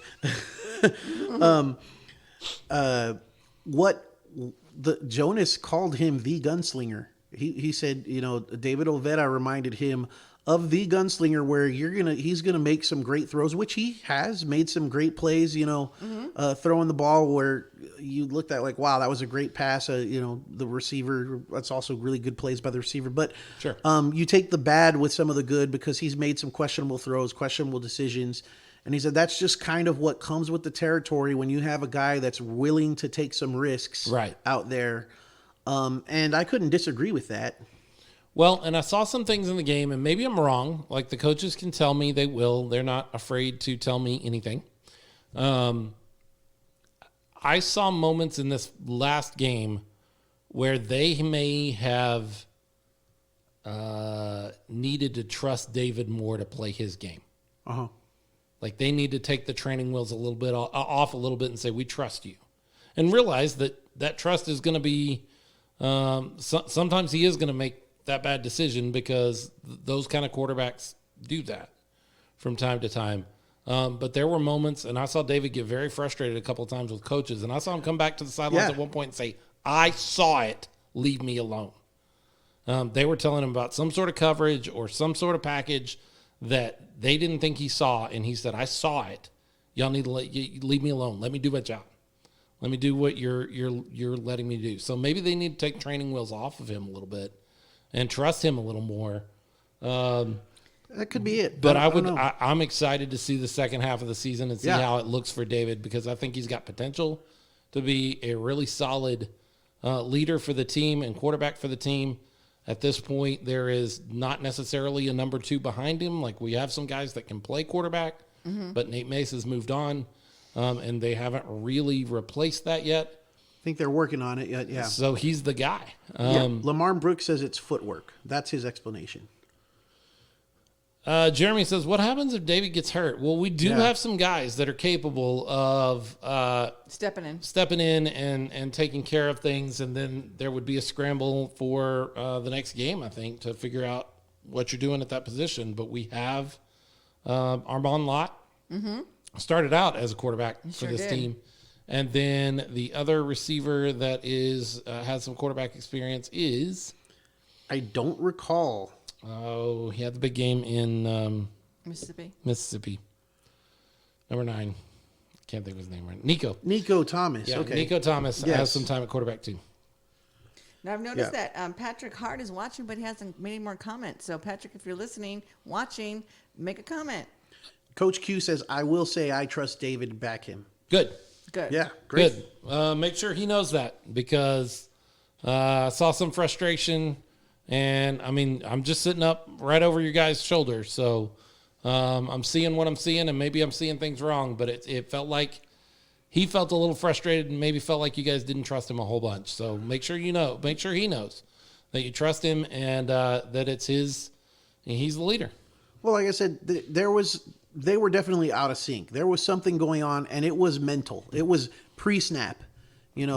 Jonas called him the gunslinger. He said, David Olvera reminded him of the gunslinger, where he's gonna make some great throws, which he has made some great plays. Throwing the ball where you looked at like, wow, that was a great pass. The receiver. That's also really good plays by the receiver. But sure, you take the bad with some of the good, because he's made some questionable throws, questionable decisions, And he said that's just kind of what comes with the territory when you have a guy that's willing to take some risks out there. And I couldn't disagree with that. Well, and I saw some things in the game, and maybe I'm wrong. Like, the coaches can tell me, they will. They're not afraid to tell me anything. I saw moments in this last game where they may have needed to trust David more to play his game. Uh-huh. Like, they need to take the training wheels a little bit off a little bit and say, we trust you. And realize that trust is going to be, sometimes he is going to make that bad decision because those kind of quarterbacks do that from time to time. But there were moments, and I saw David get very frustrated a couple of times with coaches, and I saw him come back to the sidelines at one point and say, I saw it, leave me alone. They were telling him about some sort of coverage or some sort of package that they didn't think he saw, and he said, I saw it. Y'all need to leave me alone. Let me do my job. Let me do what you're letting me do. So maybe they need to take training wheels off of him a little bit and trust him a little more. That could be it. But I'm excited to see the second half of the season and see how it looks for David, because I think he's got potential to be a really solid leader for the team and quarterback for the team. At this point, there is not necessarily a number 2 behind him. Like, we have some guys that can play quarterback, but Nate Mace has moved on, and they haven't really replaced that yet. I think they're working on it yet, yeah. So he's the guy. Lamar Brooks says it's footwork. That's his explanation. Jeremy says, what happens if David gets hurt? Well, we do have some guys that are capable of stepping in and taking care of things, and then there would be a scramble for the next game, I think, to figure out what you're doing at that position. But we have Armand Lott started out as a quarterback for this team. And then the other receiver that has some quarterback experience is... I don't recall. Oh, he had the big game in Mississippi. Number 9. Can't think of his name right. Nico Thomas. Yeah, okay. Nico Thomas has some time at quarterback too. Now, I've noticed that Patrick Hart is watching, but he hasn't made any more comments. So, Patrick, if you're listening, watching, make a comment. Coach Q says, I will say I trust David to back him. Good. Yeah, great. Good. Make sure he knows that, because I saw some frustration. And, I mean, I'm just sitting up right over your guys' shoulders. So I'm seeing what I'm seeing, and maybe I'm seeing things wrong. But it felt like he felt a little frustrated and maybe felt like you guys didn't trust him a whole bunch. So make sure he knows that you trust him and that it's he's the leader. Well, like I said, they were definitely out of sync. There was something going on, and it was mental. It was pre-snap. You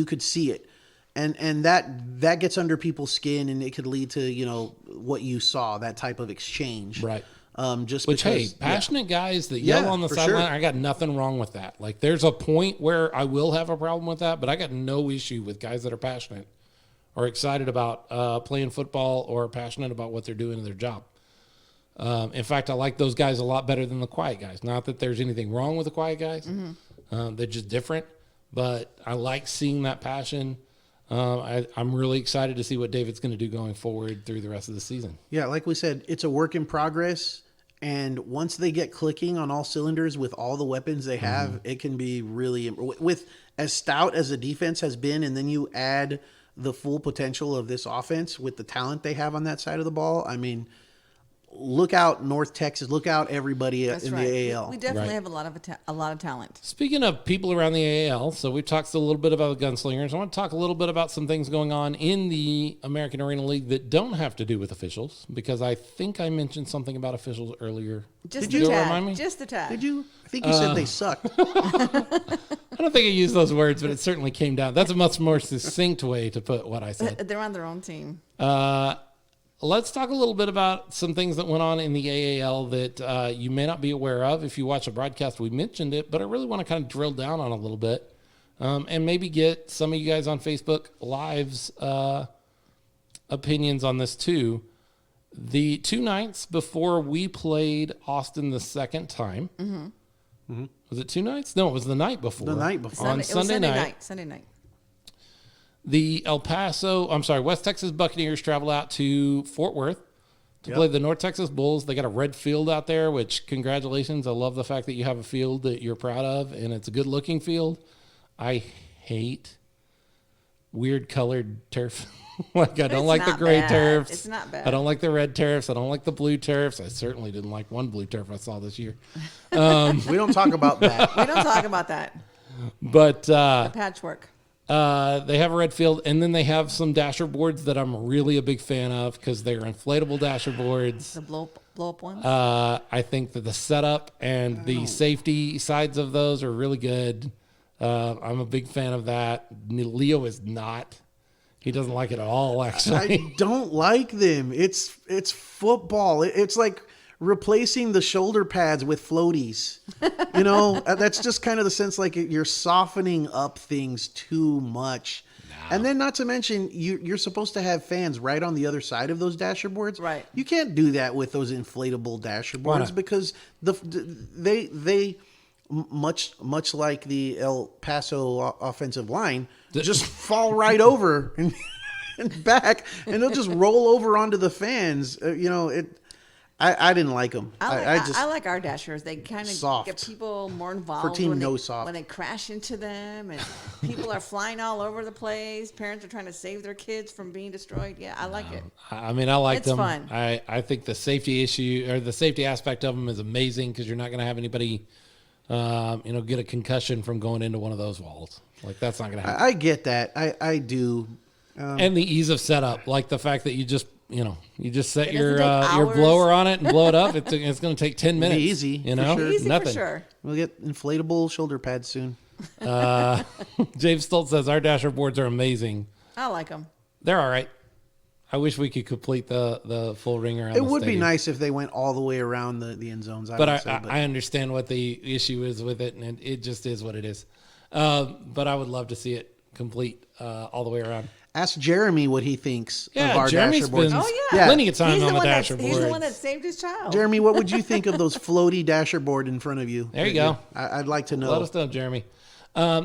could see it. And that gets under people's skin, and it could lead to, what you saw, that type of exchange. Right. Passionate guys that yell on the sideline, I got nothing wrong with that. Like, there's a point where I will have a problem with that, but I got no issue with guys that are passionate or excited about playing football or passionate about what they're doing in their job. In fact, I like those guys a lot better than the quiet guys. Not that there's anything wrong with the quiet guys. They're just different, but I like seeing that passion. I'm really excited to see what David's going to do going forward through the rest of the season. Yeah, like we said, it's a work in progress. And once they get clicking on all cylinders with all the weapons they have, it can be really, with as stout as the defense has been, and then you add the full potential of this offense with the talent they have on that side of the ball. I mean, look out North Texas. Look out everybody in the AAL. We definitely have a lot of talent. Speaking of people around the AAL, so we've talked a little bit about the Gunslingers. I want to talk a little bit about some things going on in the American Arena League that don't have to do with officials, because I think I mentioned something about officials earlier. Did you remind me? Just a tad. Did you? I think you said they sucked. I don't think I used those words, but it certainly came down. That's a much more succinct way to put what I said. They're on their own team. Let's talk a little bit about some things that went on in the AAL that you may not be aware of. If you watch a broadcast, we mentioned it, but I really want to kind of drill down on a little bit and maybe get some of you guys on Facebook Live's opinions on this too. The 2 nights before we played Austin the second time, was it 2 nights? No, it was the night before. The night before. On Sunday night. Sunday night. The West Texas Buccaneers travel out to Fort Worth to play the North Texas Bulls. They got a red field out there, which congratulations. I love the fact that you have a field that you're proud of, and it's a good-looking field. I hate weird colored turf. Like, I don't like the gray turfs. It's not bad. I don't like the red turfs. I don't like the blue turfs. I certainly didn't like one blue turf I saw this year. We don't talk about that. We don't talk about that. But The patchwork. they have a red field, and then they have some dasher boards that I'm really a big fan of because they're inflatable dasher boards. The blow up ones? I think that the setup and the safety sides of those are really good. I'm a big fan of that. Leo is not. He doesn't like it at all, actually. I don't like them. It's football. It's like replacing the shoulder pads with floaties. You know, that's just kind of the sense like you're softening up things too much. No. And then not to mention, you're supposed to have fans right on the other side of those dasher boards. Right. You can't do that with those inflatable dasher boards because they much like the El Paso offensive line, just fall right over and back, and they'll just roll over onto the fans. I didn't like them. I like our dashers. They kind of get people more involved when they crash into them, and people are flying all over the place. Parents are trying to save their kids from being destroyed. Yeah, I like it. I mean, I like them. It's fun. I think the safety issue or the safety aspect of them is amazing because you're not going to have anybody get a concussion from going into one of those walls. Like, that's not going to happen. I get that. I do. And the ease of setup, like the fact that you just set your blower on it and blow it up. It's going to take 10 minutes. Easy. Sure. Easy nothing. For sure. We'll get inflatable shoulder pads soon. James Stoltz says our dasher boards are amazing. I like them. They're all right. I wish we could complete the full ring around. It would be nice if they went all the way around the end zones. But I understand what the issue is with it, and it just is what it is. But I would love to see it complete all the way around. Ask Jeremy what he thinks of our Jeremy's dasher boards. Plenty of time on the dasher boards. He's the one that saved his child. Jeremy, what would you think of those floaty dasher board in front of you? There you go. I'd like to know. Let us know, Jeremy.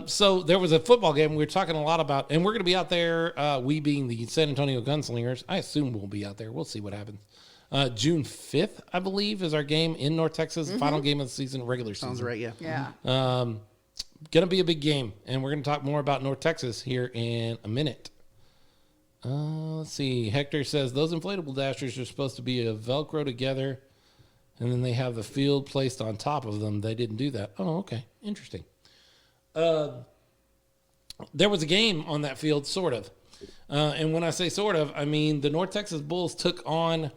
So there was a football game we were talking a lot about, and we're going to be out there, we being the San Antonio Gunslingers. I assume we'll be out there. We'll see what happens. June 5th, I believe, is our game in North Texas, final game of the season, regular season. Sounds right, yeah. Yeah. Going to be a big game, and we're going to talk more about North Texas here in a minute. Let's see. Hector says those inflatable dashers are supposed to be a Velcro together, and then they have the field placed on top of them. They didn't do that. Oh, okay. Interesting. There was a game on that field, sort of. And when I say sort of, I mean the North Texas Bulls took on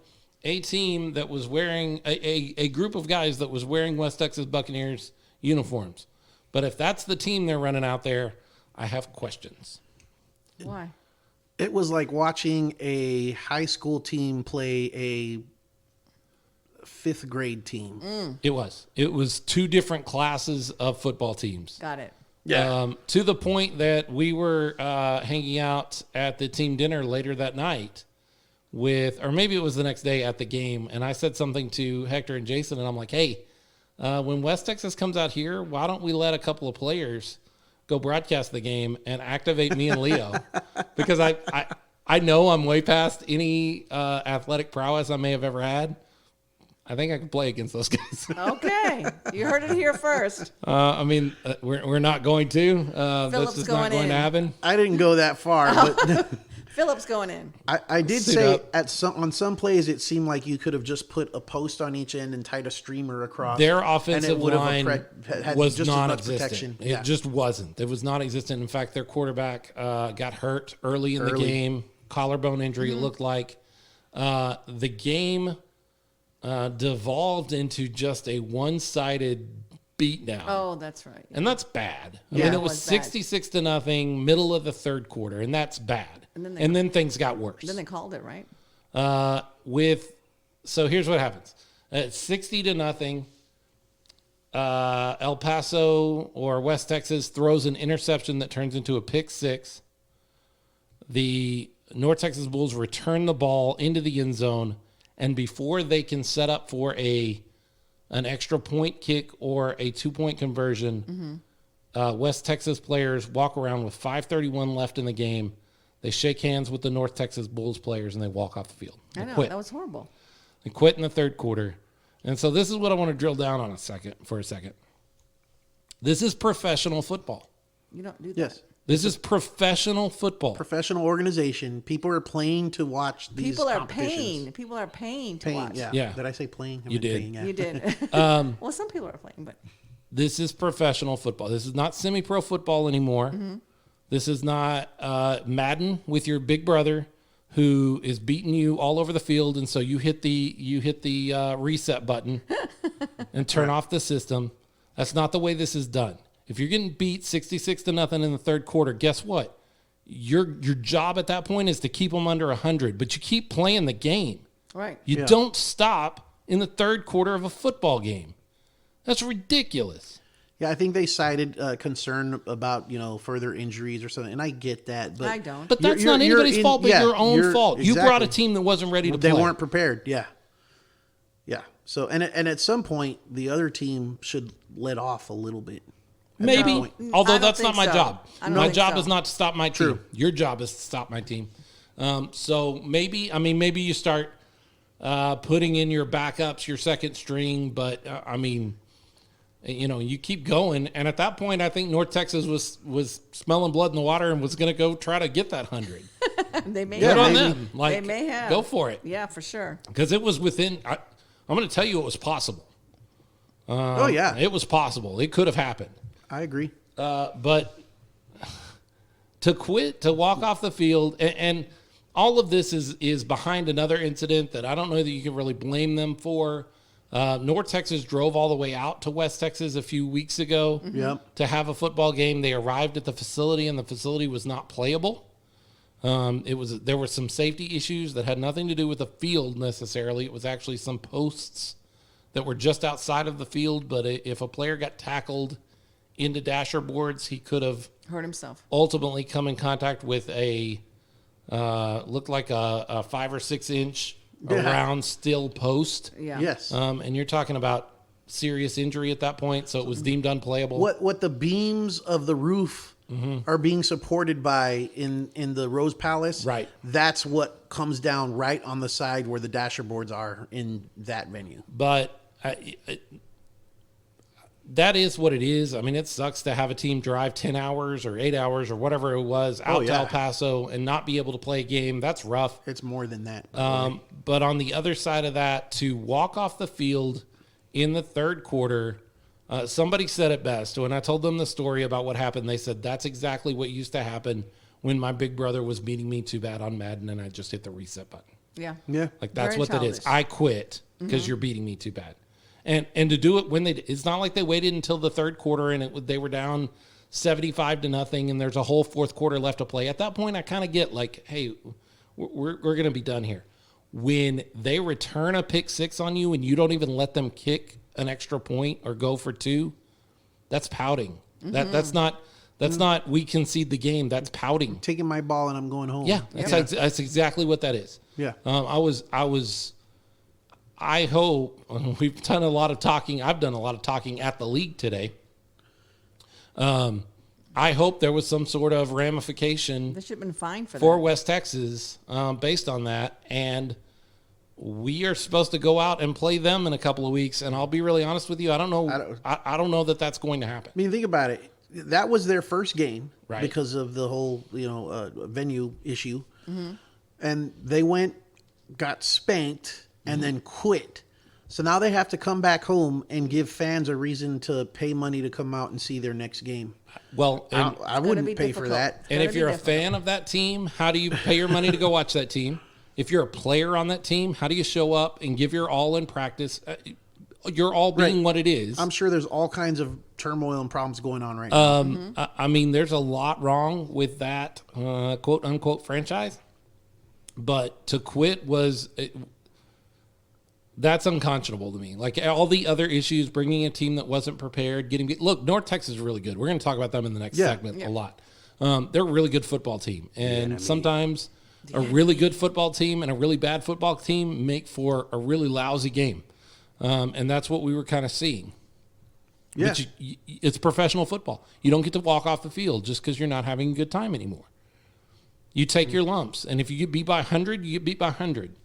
a team that was wearing a group of guys that was wearing West Texas Buccaneers uniforms. But if that's the team they're running out there, I have questions. Why? It was like watching a high school team play a fifth grade team. It was two different classes of football teams. Got it. Yeah. To the point that we were hanging out at the team dinner later that night or maybe it was the next day at the game, and I said something to Hector and Jason, and I'm like, hey, when West Texas comes out here, why don't we let a couple of players go broadcast the game and activate me and Leo? Because I know I'm way past any athletic prowess I may have ever had. I think I can play against those guys. Okay. You heard it here first. We're not going to. That's just not going to happen. I didn't go that far, but Phillips going in. I did say on some plays it seemed like you could have just put a post on each end and tied a streamer across. Their offensive line was just non-existent. It just wasn't. It was non-existent. In fact, their quarterback got hurt early in the game. Collarbone injury, it looked like. The game devolved into just a one-sided beatdown. Oh, that's right. And that's bad. I mean, it was 66-0, middle of the third quarter, and that's bad. And then things got worse. Then they called it, right? So here's what happens. At 60-0, El Paso or West Texas throws an interception that turns into a pick six. The North Texas Bulls return the ball into the end zone, and before they can set up for an extra point kick or a 2-point conversion, West Texas players walk around with 5:31 left in the game. They shake hands with the North Texas Bulls players, and they walk off the field. I know. Quit. That was horrible. They quit in the third quarter. And so this is what I want to drill down on for a second. This is professional football. You don't do that. Yes. This is professional football. Professional organization. People are playing to watch these competitions. People are paying to watch. Yeah. Did I say playing? You did. Paying, yeah. You did. Well, some people are playing, but This is professional football. This is not semi-pro football anymore. This is not Madden with your big brother who is beating you all over the field, and so you hit the reset button and turn off the system. That's not the way this is done. If you're getting beat 66-0 in the third quarter, guess what? Your job at that point is to keep them under 100, but you keep playing the game. right. You don't stop in the third quarter of a football game. That's ridiculous. Yeah, I think they cited concern about further injuries or something, and I get that. But I don't. But that's not anybody's fault but your own fault. You brought a team that wasn't ready to play. They weren't prepared. Yeah. So and at some point, the other team should let off a little bit. Maybe, No, although I don't that's not think my so. job. I don't My think job so. is not to stop my team. True. Your job is to stop my team. So maybe you start putting in your backups, your second string, but you keep going. And at that point, I think North Texas was smelling blood in the water and was going to go try to get that 100. They may Good have. on maybe. them. Like, They may have. go for it. Yeah, for sure. Because it was within, I'm going to tell you it was possible. Oh yeah, It was possible. It could have happened. I agree. But to quit, to walk off the field, and all of this is behind another incident that I don't know that you can really blame them for. North Texas drove all the way out to West Texas a few weeks ago to have a football game. They arrived at the facility, and the facility was not playable. There were some safety issues that had nothing to do with the field necessarily. It was actually some posts that were just outside of the field. But if a player got tackled into dasher boards, he could have Hurt himself. ultimately come in contact with a looked like a 5 or 6 inch around steel post. Yeah. Yes. And you're talking about serious injury at that point, so it was deemed unplayable. What the beams of the roof are being supported by in the Rose Palace, Right. That's what comes down right on the side where the dasher boards are in that venue. But that is what it is. I mean, it sucks to have a team drive 10 hours or 8 hours or whatever it was out to El Paso and not be able to play a game. That's rough. It's more than that. But on the other side of that, to walk off the field in the third quarter, somebody said it best. When I told them the story about what happened, they said, that's exactly what used to happen when my big brother was beating me too bad on Madden and I just hit the reset button. Yeah. Yeah. Like, that's Very what that is. childish. I quit because you're beating me too bad. And to do it when it's not like they waited until the third quarter and they were down 75-0 and there's a whole fourth quarter left to play. At that point, I kind of get like, hey, we're going to be done here. When they return a pick six on you and you don't even let them kick an extra point or go for two, that's pouting. That's not we concede the game. That's pouting. Taking my ball and I'm going home. Yeah, that's exactly what that is. Yeah. I hope we've done a lot of talking. I've done a lot of talking at the league today. I hope there was some sort of ramification They should have been fined for for that. West Texas based on that. And we are supposed to go out and play them in a couple of weeks. And I'll be really honest with you. I don't know. I don't know that that's going to happen. I mean, think about it. That was their first game Right. because of the whole, venue issue. And they got spanked and then quit. So now they have to come back home and give fans a reason to pay money to come out and see their next game. Well, and, I wouldn't pay for that. and if you're a fan of that team, how do you pay your money to go watch that team? If you're a player on that team, how do you show up and give your all in practice? You're all being Right. what it is. I'm sure there's all kinds of turmoil and problems going on right now. I mean, there's a lot wrong with that quote unquote franchise, but to quit that's unconscionable to me. Like all the other issues, bringing a team that wasn't prepared, look, North Texas is really good. We're going to talk about them in the next segment a lot. They're a really good football team, and sometimes a really good football team and a really bad football team make for a really lousy game, and that's what we were kind of seeing. Yeah. But it's professional football. You don't get to walk off the field just because you're not having a good time anymore. You take your lumps, and if you get beat by 100, you get beat by 100.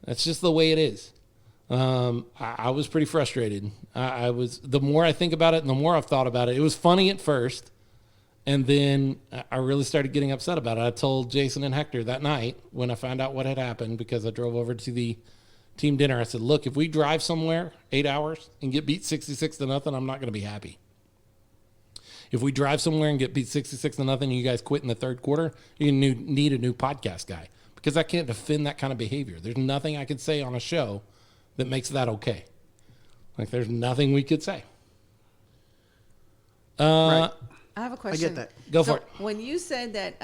That's just the way it is. I was pretty frustrated. I was, the more I think about it and the more I've thought about it, it was funny at first. And then I really started getting upset about it. I told Jason and Hector that night when I found out what had happened, because I drove over to the team dinner. I said, look, if we drive somewhere 8 hours and get beat 66-0, I'm not going to be happy. If we drive somewhere and get beat 66-0 and you guys quit in the third quarter, you need a new podcast guy, because I can't defend that kind of behavior. There's nothing I could say on a show that makes that okay. Like, there's nothing we could say. Right. I have a question. I get that. Go for it. When you said that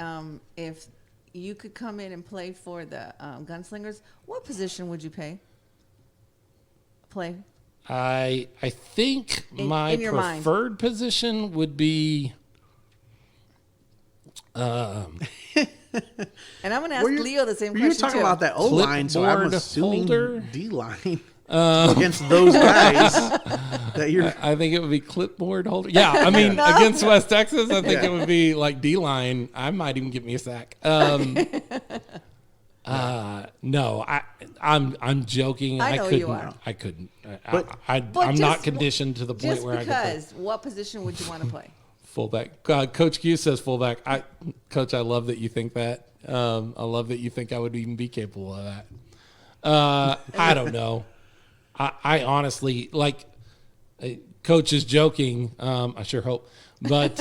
if you could come in and play for the Gunslingers, what position would you play? I think my preferred position would be. And I'm going to ask Leo the same question. You were talking about that O-line, so I'm assuming D-line. Against those guys that you're. I think it would be clipboard holder. Yeah, I mean, against West Texas, I think it would be like D-line. I might even get me a sack. No, I'm joking. I know you are. I couldn't. I'm not conditioned to the point where I could play. Just because, what position would you want to play? Fullback. Coach Q says fullback. Coach, I love that you think that. I love that you think I would even be capable of that. I don't know. I honestly, like, Coach is joking. I sure hope. But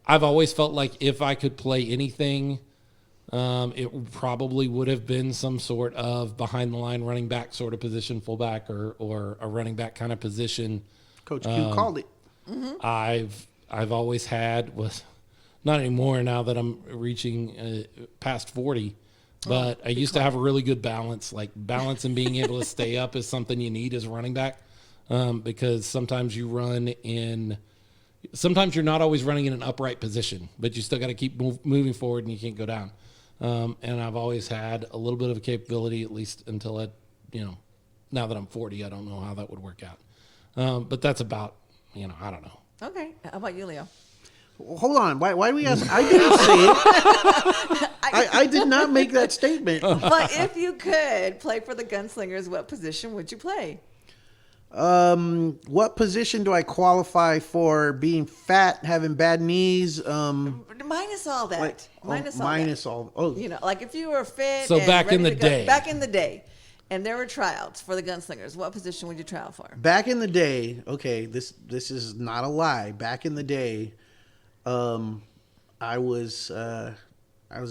I've always felt like if I could play anything, it probably would have been some sort of behind the line running back sort of position, fullback, or a running back kind of position. Coach Q called it. Mm-hmm. I've always had, was not anymore now that I'm reaching past 40. But I used to have a really good balance. Like, balance and being able to stay up is something you need as a running back, because sometimes you're not always running in an upright position, but you still got to keep moving forward and you can't go down. And I've always had a little bit of a capability, at least until now that I'm 40, I don't know how that would work out. But that's about, I don't know. Okay. How about you, Leo? Hold on. Why do we ask? I didn't say it. I did not make that statement. But if you could play for the Gunslingers, what position would you play? What position do I qualify for? Being fat, having bad knees. Minus all that. Oh, like if you were fit. So and back in the day. Back in the day, and there were tryouts for the Gunslingers, what position would you try out for? Back in the day. Okay, this is not a lie. Back in the day, I was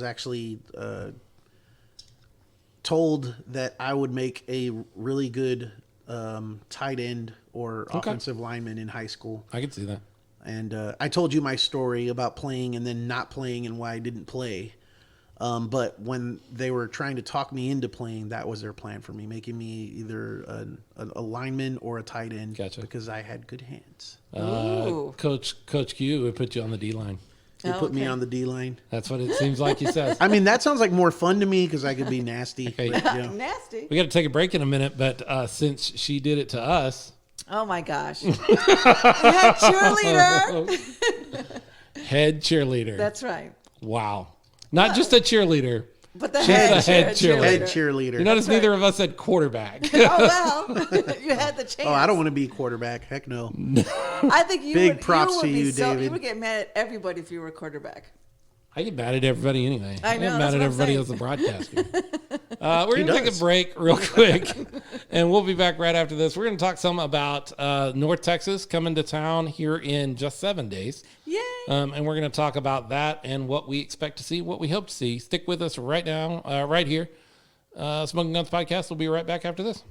actually told that I would make a really good tight end or offensive lineman in high school. I can see that. And I told you my story about playing and then not playing and why I didn't play. But when they were trying to talk me into playing, that was their plan for me, making me either a lineman or a tight end. Gotcha. Because I had good hands. Coach Q would put you on the D-line. They put me on the D-line. That's what it seems like he says. I mean, that sounds like more fun to me because I could be nasty. Okay. But, Nasty. We got to take a break in a minute, but since she did it to us. Oh, my gosh. Head cheerleader. Head cheerleader. That's right. Wow. Not just a cheerleader. But the She's head cheerleader. Head cheerleader. You notice neither of us said quarterback. Oh, well. You had the chance. Oh, I don't want to be quarterback. Heck no. I think you Big would, props you to would you, be David. You would get mad at everybody if you were a quarterback. I get mad at everybody anyway. I know, get mad that's at what I'm everybody saying. else, the broadcaster. We're going to take a break real quick, and we'll be back right after this. We're going to talk some about North Texas coming to town here in just 7 days. Yay! And we're going to talk about that and what we expect to see, what we hope to see. Stick with us right now, right here. Smokin Gunz Podcast. We'll be right back after this.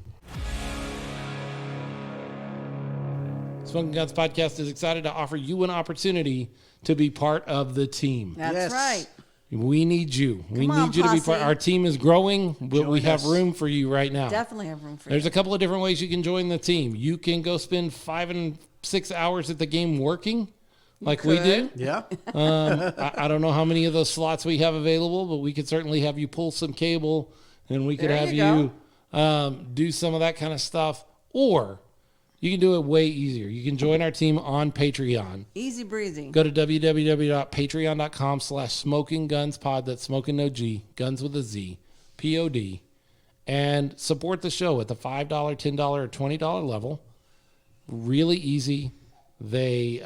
Smokin Gunz Podcast is excited to offer you an opportunity to be part of the team. That's right. We need you. We Come on, need you to be part. posse. Our team is growing, but we Join have us. room for you right now. Definitely have room for There's you. a couple of different ways you can join the team. You can go spend 5 and 6 hours at the game working, like we do. could. Yeah. I don't know how many of those slots we have available, but we could certainly have you pull some cable, and we could There have you you do some of that kind of stuff. Or you can do it way easier. You can join our team on Patreon. Easy breezy. Go to www.patreon.com/SmokinGunzPod. That's smoking no G, guns with a Z, POD. and support the show at the $5, $10, or $20 level. Really easy. They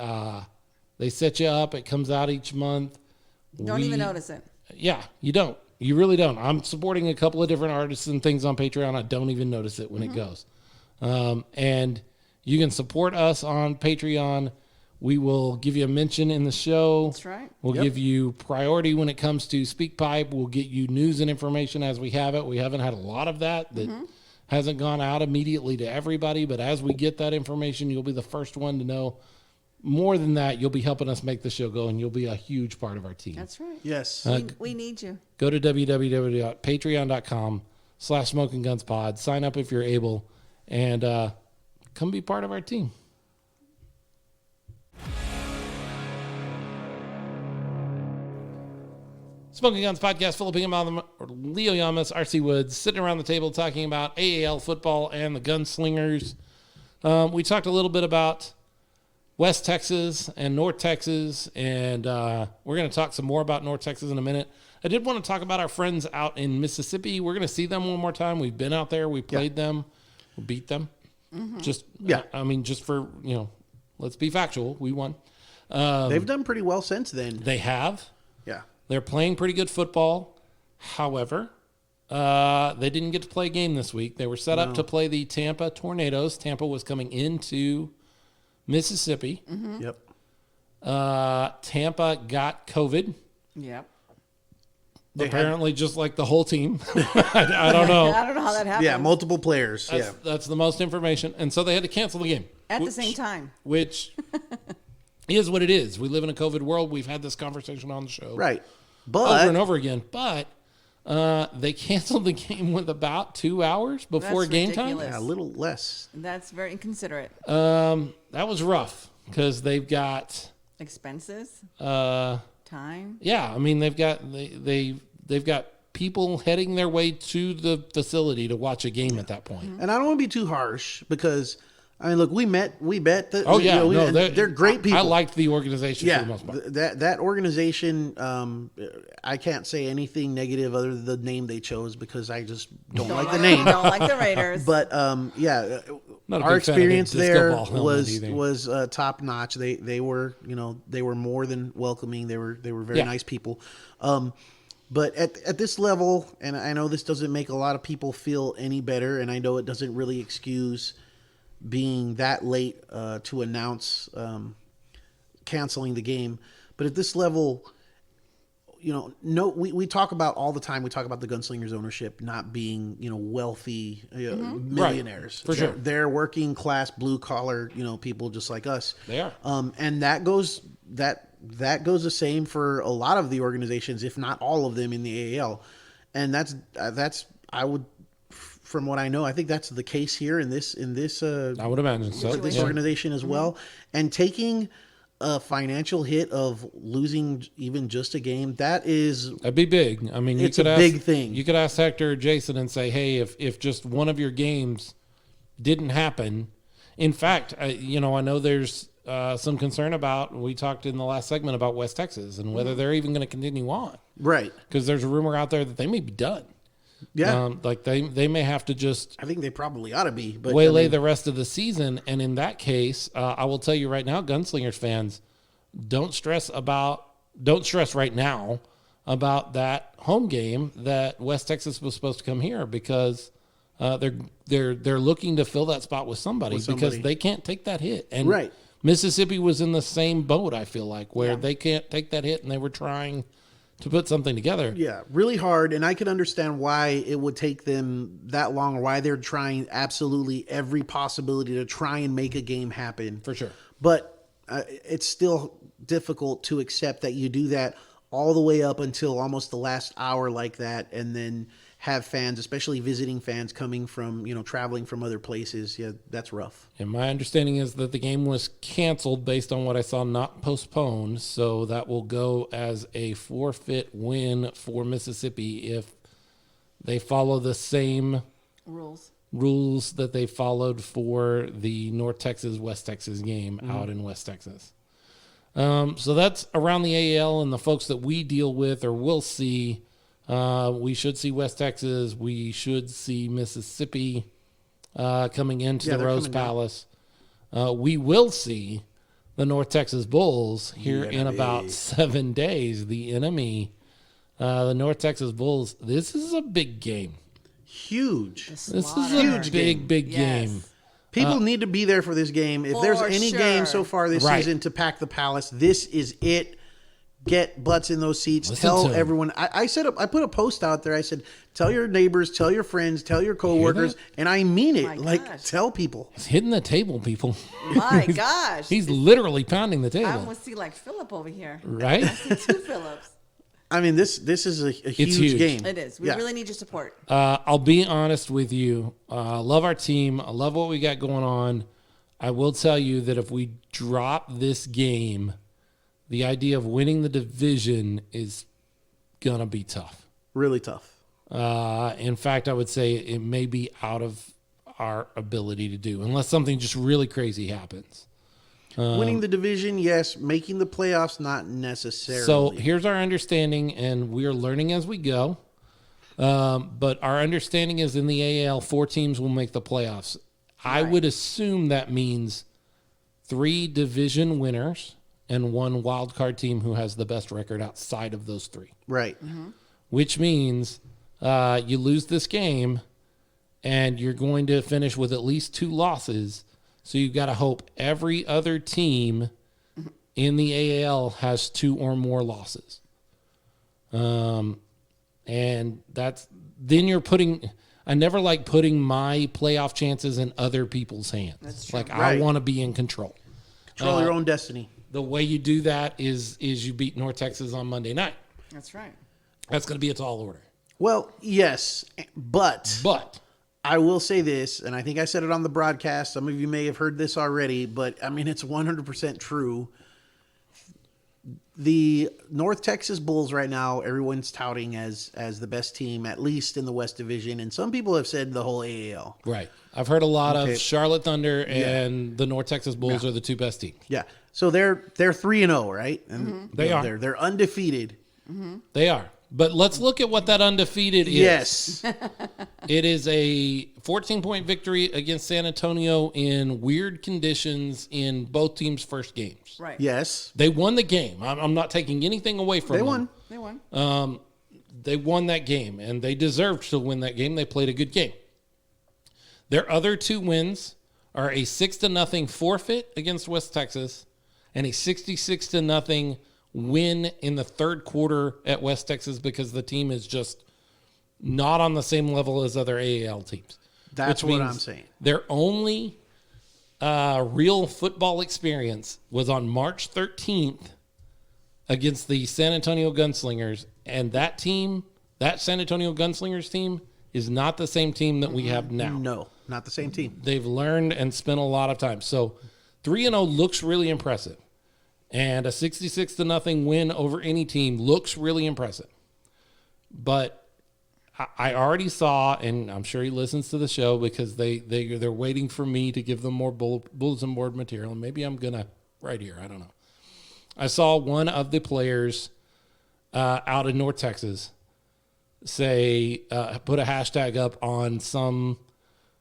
set you up. It comes out each month. Don't even notice it. Yeah, you don't. You really don't. I'm supporting a couple of different artists and things on Patreon. I don't even notice it when it goes. And you can support us on Patreon. We will give you a mention in the show. That's right. We'll give you priority when it comes to SpeakPipe. We'll get you news and information as we have it. We haven't had a lot of that hasn't gone out immediately to everybody. But as we get that information, you'll be the first one to know. More than that, you'll be helping us make the show go, and you'll be a huge part of our team. That's right. Yes. We need you. Go to www.patreon.com/SmokinGunzPod. Sign up if you're able, and come be part of our team. Smokin Gunz Podcast, Philip Ingham, Leo Yamas, RC Woods, sitting around the table talking about AAL football and the Gunslingers. We talked a little bit about West Texas and North Texas, and we're going to talk some more about North Texas in a minute. I did want to talk about our friends out in Mississippi. We're going to see them one more time. We've been out there. We played them. We beat them. Just for, let's be factual. We won. They've done pretty well since then. They have. Yeah. They're playing pretty good football. However, they didn't get to play a game this week. They were set up to play the Tampa Tornadoes. Tampa was coming into Mississippi. Yep. Tampa got COVID. Yep. Apparently, just like the whole team. I don't know. I don't know how that happened. Yeah, multiple players. That's the most information. And so they had to cancel the game. At the same time. Which is what it is. We live in a COVID world. We've had this conversation on the show. Right. Over But and over again. But they canceled the game with about 2 hours before That's game ridiculous. time. a little less. That's very inconsiderate. That was rough because they've got Expenses, time. Yeah, I mean they've got people heading their way to the facility to watch a game at that point. And I don't want to be too harsh because look, we bet that. Oh yeah, they're great people. I liked the organization for the Yeah, most part. that organization. I can't say anything negative other than the name they chose because I just don't like the name. Don't like the Raiders. But Not a our big fan of the experience disco there ball helmet either. was top notch. They were more than welcoming. They were very nice people. But at this level, and I know this doesn't make a lot of people feel any better, and I know it doesn't really excuse being that late to announce canceling the game. But at this level, we talk about all the time. We talk about the Gunslingers ownership not being, millionaires. Right, for sure. They're working class, blue collar, people just like us. They are. And that goes the same for a lot of the organizations, if not all of them in the AAL. And that's I would, from what I know, I think that's the case here in this. I would imagine so. This organization as well, and taking a financial hit of losing even just a game, that'd be big. I mean, it's a big thing. You could ask Hector or Jason and say, hey, if just one of your games didn't happen. In fact, I know there's some concern about, we talked in the last segment about West Texas and whether they're even going to continue on. Right. Because there's a rumor out there that they may be done. Yeah. They may have to just, I think they probably ought to be, but waylay the rest of the season. And in that case, I will tell you right now, Gunslingers fans, don't stress right now about that home game that West Texas was supposed to come here, because they're looking to fill that spot with somebody because they can't take that hit. And right. Mississippi was in the same boat, I feel like, where they can't take that hit, and they were trying to put something together. Yeah, really hard. And I could understand why it would take them that long, or why they're trying absolutely every possibility to try and make a game happen. For sure. But it's still difficult to accept that you do that all the way up until almost the last hour like that, and then have fans, especially visiting fans, coming from, traveling from other places. Yeah, that's rough. And my understanding is that the game was canceled based on what I saw, not postponed. So that will go as a forfeit win for Mississippi if they follow the same rules that they followed for the North Texas, West Texas game out in West Texas. So that's around the AAL and the folks that we deal with or will see We should see West Texas. We should see Mississippi coming into the Rose Palace. We will see the North Texas Bulls here in about 7 days. The enemy, the North Texas Bulls. This is a big game. Huge. This is a big game. People need to be there for this game. If there's any game so far this season to pack the Palace, this is it. Get butts in those seats. Tell everyone. I put a post out there. I said, tell your neighbors, tell your friends, tell your coworkers, and I mean it. Tell people. He's hitting the table, people. My gosh. He's literally pounding the table. I almost see like Philip over here. Right? I see 2 Philips. I mean, this is a huge game. It is. We really need your support. I'll be honest with you. I love our team. I love what we got going on. I will tell you that if we drop this game, the idea of winning the division is going to be tough. Really tough. In fact, I would say it may be out of our ability to do, unless something just really crazy happens. Winning the division, yes. Making the playoffs, not necessarily. So here's our understanding, and we are learning as we go. But our understanding is in the AL, 4 teams will make the playoffs. Right. I would assume that means 3 division winners and 1 wild card team who has the best record outside of those 3. Right. Mm-hmm. Which means you lose this game, and you're going to finish with at least 2 losses. So you've got to hope every other team in the AL has 2 or more losses. And then you're putting, I never like putting my playoff chances in other people's hands. That's true. Like I want to be in control. Control your own destiny. The way you do that is you beat North Texas on Monday night. That's right. That's going to be a tall order. Well, yes, but I will say this, and I think I said it on the broadcast. Some of you may have heard this already, but I mean, it's 100% true. The North Texas Bulls right now, everyone's touting as the best team, at least in the West Division. And some people have said the whole AAL. Right. I've heard a lot of Charlotte Thunder and the North Texas Bulls are the 2 best teams. Yeah. So they're 3-0, right? And They are. They're undefeated. Mm-hmm. They are. But let's look at what that undefeated is. Yes. It is a 14-point victory against San Antonio in weird conditions in both teams' first games. Right. Yes. They won the game. I'm not taking anything away from them. They won. They won that game, and they deserved to win that game. They played a good game. Their other 2 wins are a 6-0 forfeit against West Texas and a 66-0 win in the third quarter at West Texas because the team is just not on the same level as other AAL teams. That's what I'm saying. Their only real football experience was on March 13th against the San Antonio Gunslingers. And that team, that San Antonio Gunslingers team, is not the same team that we have now. No, not the same team. They've learned and spent a lot of time. So 3-0 looks really impressive. And a 66-0 win over any team looks really impressive. But I already saw, and I'm sure he listens to the show because they're waiting for me to give them more bulletin board material. And maybe I'm going to right here. I don't know. I saw one of the players out in North Texas say, put a hashtag up on some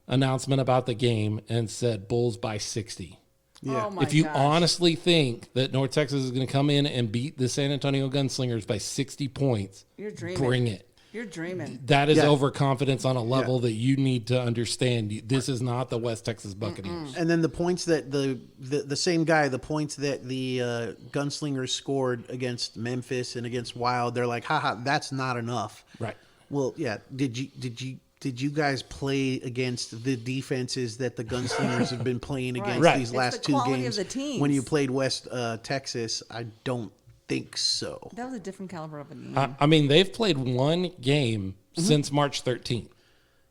announcement about the game and said Bulls by 60. Yeah. Oh If you honestly think that North Texas is going to come in and beat the San Antonio Gunslingers by 60 points, you're dreaming. Bring it. You're dreaming. That is overconfidence on a level that you need to understand. This is not the West Texas Buccaneers. And then the points that the same guy, the points that the Gunslingers scored against Memphis and against Wild, they're like, haha, that's not enough. Right. Well, yeah. Did you guys play against the defenses that the Gunslingers have been playing against these last 2 games? Of the teams. When you played West Texas, I don't think so. That was a different caliber of a team. I mean, they've played 1 game since March 13th.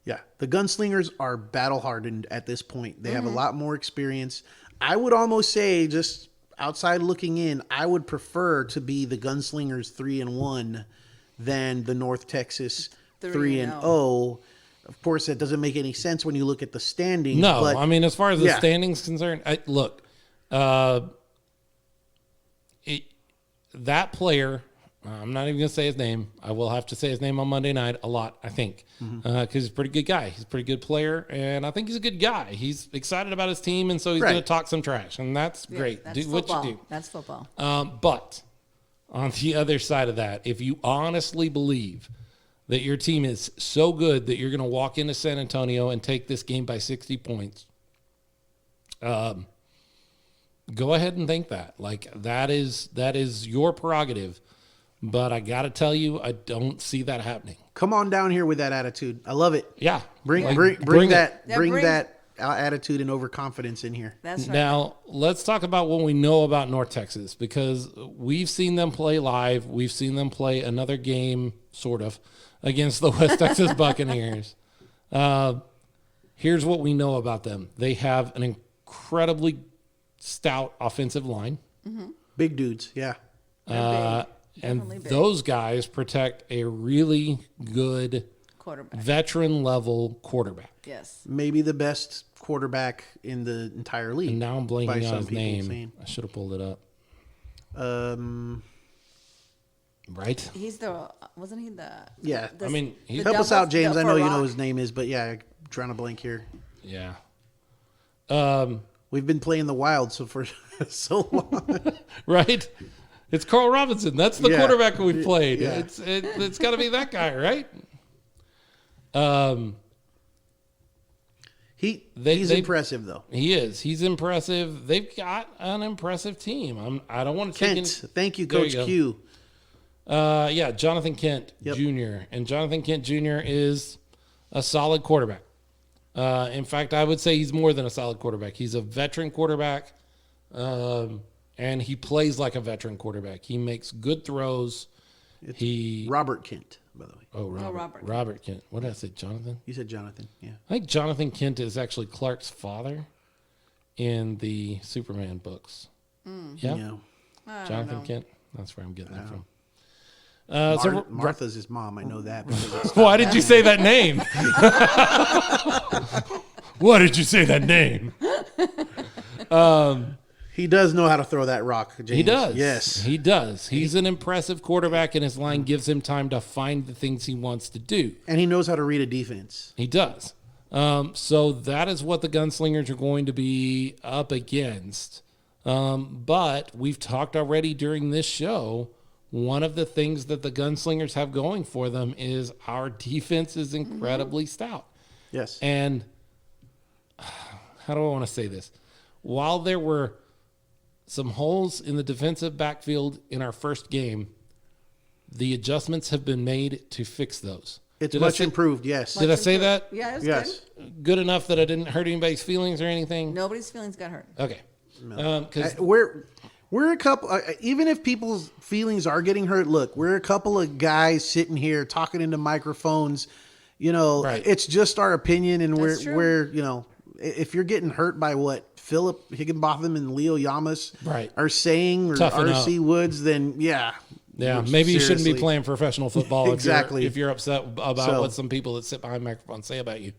Yeah, the Gunslingers are battle hardened at this point. They have a lot more experience. I would almost say, just outside looking in, I would prefer to be the Gunslingers 3-1 than the North Texas 3-0. Of course, that doesn't make any sense when you look at the standings. No, but, I mean, as far as the standings concerned, that player I'm not even going to say his name. I will have to say his name on Monday night a lot, I think, because he's a pretty good guy. He's a pretty good player, and I think he's a good guy. He's excited about his team, and so he's going to talk some trash, and that's great. That's do football. what you do. That's football. But on the other side of that, if you honestly believe that your team is so good that you're going to walk into San Antonio and take this game by 60 points, go ahead and think that. Like, that is your prerogative. But I got to tell you, I don't see that happening. Come on down here with that attitude. I love it. Yeah. Bring that attitude and overconfidence in here. That's right. Now, let's talk about what we know about North Texas, because we've seen them play live. We've seen them play another game, sort of, against the West Texas Buccaneers. Here's what we know about them. They have an incredibly stout offensive line. Big dudes, yeah. And Big. those guys protect a really good Quarterback. veteran level quarterback. Yes. Maybe the best quarterback in the entire league. And now I'm by blanking some on his people name. saying. I should have pulled it up. Right? He's wasn't he the? Yeah. I mean, the Help us out, James. the I know you know Ferrante. his name is, but yeah, I'm trying to blank here. Yeah. We've been playing the Wild for so long. Right? It's Carl Robinson. That's the quarterback we've played. Yeah. It's got to be that guy, right? He's impressive, though. He is. He's impressive. They've got an impressive team. I don't want to take Kent. Thank you, There Coach you go. Q. Yeah, Jonathan Kent Yep. Jr. And Jonathan Kent Jr. is a solid quarterback. In fact, I would say he's more than a solid quarterback. He's a veteran quarterback, and he plays like a veteran quarterback. He makes good throws. Robert Kent, by the way. Oh, Robert. Robert Kent. What did I say, Jonathan? You said Jonathan, yeah. I think Jonathan Kent is actually Clark's father in the Superman books. Yeah, You know, Jonathan Kent. That's where I'm getting that from. Martha's his mom. I know that. Because it's Why did you say that name? Why did you say that name? he does know how to throw that rock, James. He does. Yes. He does. He's an impressive quarterback, and his line gives him time to find the things he wants to do. And he knows how to read a defense. He does. So that is what the Gunslingers are going to be up against. But we've talked already during this show, one of the things that the Gunslingers have going for them is our defense is incredibly stout. Yes. And how do I want to say this? While there were some holes in the defensive backfield in our first game, the adjustments have been made to fix those. It's much improved, yes. Did I say that? Yeah, it was Yes. Good enough that I didn't hurt anybody's feelings or anything? Nobody's feelings got hurt. Okay. Because We're a couple, even if people's feelings are getting hurt, look, we're a couple of guys sitting here talking into microphones. You know, Right. It's just our opinion, and That's true. we're, you know, if you're getting hurt by what Philip Higginbotham and Leo Yamas Right. are saying, or Toughen RC Woods, then yeah. maybe you shouldn't be Seriously. playing professional football Exactly. if you're upset about So- what some people that sit behind microphones say about you.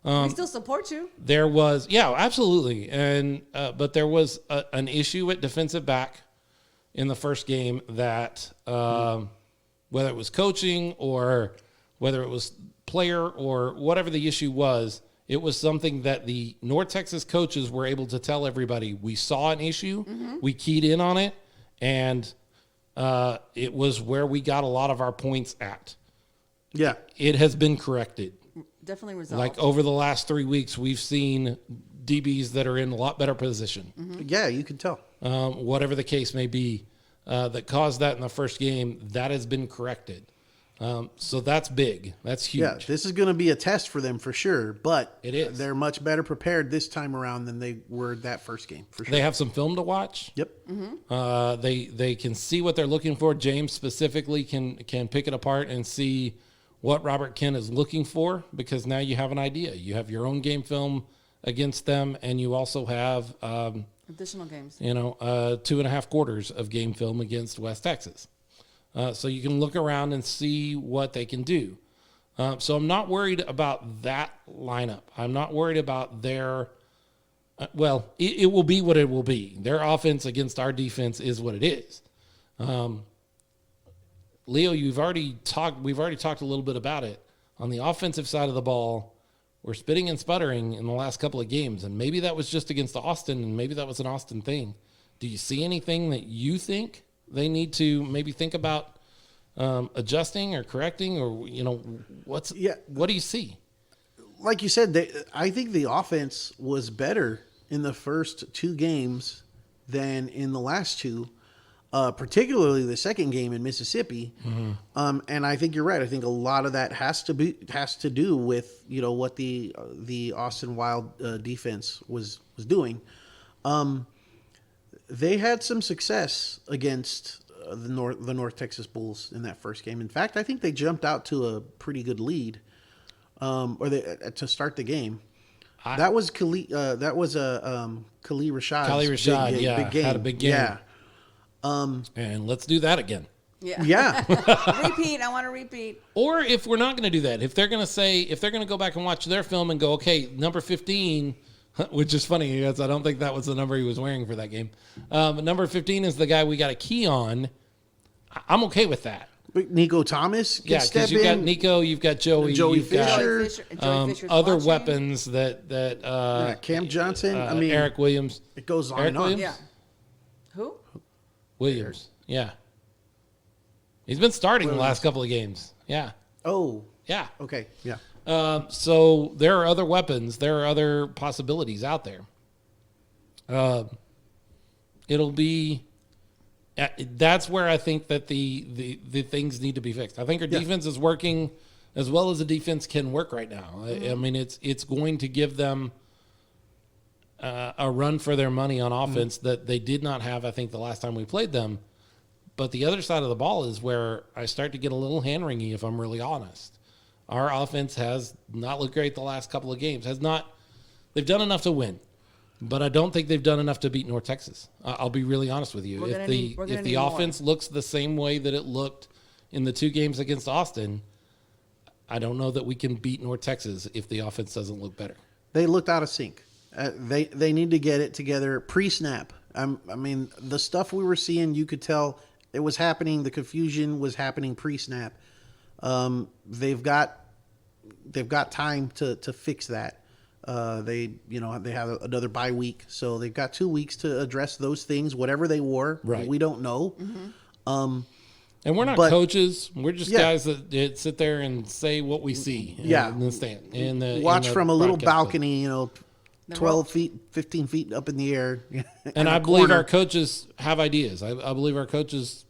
We still support you. There was, absolutely. And, but there was an issue at defensive back in the first game that, whether it was coaching or whether it was player or whatever the issue was, it was something that the North Texas coaches were able to tell everybody. We saw an issue, we keyed in on it, and it was where we got a lot of our points at. Yeah. It has been corrected. Definitely resolved. Like over the last 3 weeks, we've seen DBs that are in a lot better position. Yeah, you can tell. Whatever the case may be, that caused that in the first game, that has been corrected. So that's big. That's huge. Yeah, this is going to be a test for them for sure, but It is. They're much better prepared this time around than they were that first game, for sure. They have some film to watch. Yep. They can see what they're looking for. James specifically can pick it apart and see what Robert Kent is looking for, because now you have an idea. You have your own game film against them, and you also have Additional games. 2.5 quarters of game film against West Texas. So you can look around and see what they can do. So I'm not worried about that lineup. I'm not worried about their it will be what it will be. Their offense against our defense is what it is. Leo, we've already talked a little bit about it. On the offensive side of the ball, we're spitting and sputtering in the last couple of games, and maybe that was just against Austin, and maybe that was an Austin thing. Do you see anything that you think they need to maybe think about adjusting or correcting, or what do you see? Like you said, I think the offense was better in the first 2 games than in the last 2. Particularly the second game in Mississippi. Mm-hmm. And I think you're right. I think a lot of that has to do with, what the Austin Wild defense was doing. They had some success against the North Texas Bulls in that first game. In fact, I think they jumped out to a pretty good lead, to start the game. That was Khalid Rashad. Khalid Rashad, big game. Had a big game. Yeah. And let's do that again. Yeah. Repeat. I want to repeat. Or if we're not going to do that, if they're going to go back and watch their film and go, okay, number 15, which is funny because I don't think that was the number he was wearing for that game. Number 15 is the guy we got a key on. I'm okay with that. But Nico Thomas can step in. Because you've got Nico, you've got Joey Fisher. Other weapons that Cam Johnson. Eric Williams. It goes on Eric and on. Williams? Yeah. Who? Williams. Yeah. He's been starting the last couple of games. Yeah. Oh. Yeah. Okay. Yeah. So there are other weapons. There are other possibilities out there. It'll be. That's where I think that the things need to be fixed. I think our defense is working as well as the defense can work right now. Mm-hmm. I mean, it's going to give them a run for their money on offense that they did not have, I think, the last time we played them. But the other side of the ball is where I start to get a little hand-wringy, if I'm really honest. Our offense has not looked great the last couple of games. They've done enough to win, but I don't think they've done enough to beat North Texas. I'll be really honest with you. If the offense looks the same way that it looked in the 2 games against Austin, I don't know that we can beat North Texas if the offense doesn't look better. They looked out of sync. They need to get it together pre-snap. I mean, the stuff we were seeing, you could tell it was happening. The confusion was happening pre-snap. They've got time to fix that. They have another bye week, so they've got 2 weeks to address those things, whatever they were. Right. We don't know. Mm-hmm. And we're not coaches. We're just guys that sit there and say what we see. In the stand. Watch from a little balcony, 12 feet, 15 feet up in the air. And I believe our coaches have ideas. I believe our coaches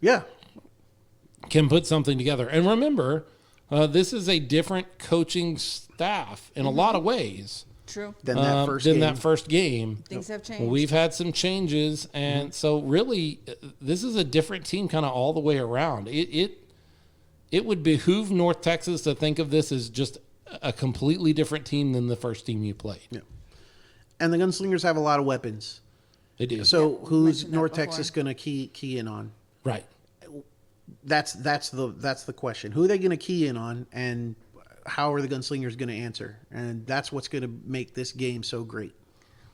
can put something together. And remember, this is a different coaching staff in a lot of ways. True. Than that first game. Things have changed. We've had some changes. And so really, this is a different team kind of all the way around. It would behoove North Texas to think of this as just a completely different team than the first team you played. Yeah. And the Gunslingers have a lot of weapons. They do. So who's North Texas going to key in on? Right. That's the question. Who are they going to key in on, and how are the Gunslingers going to answer? And that's what's going to make this game so great.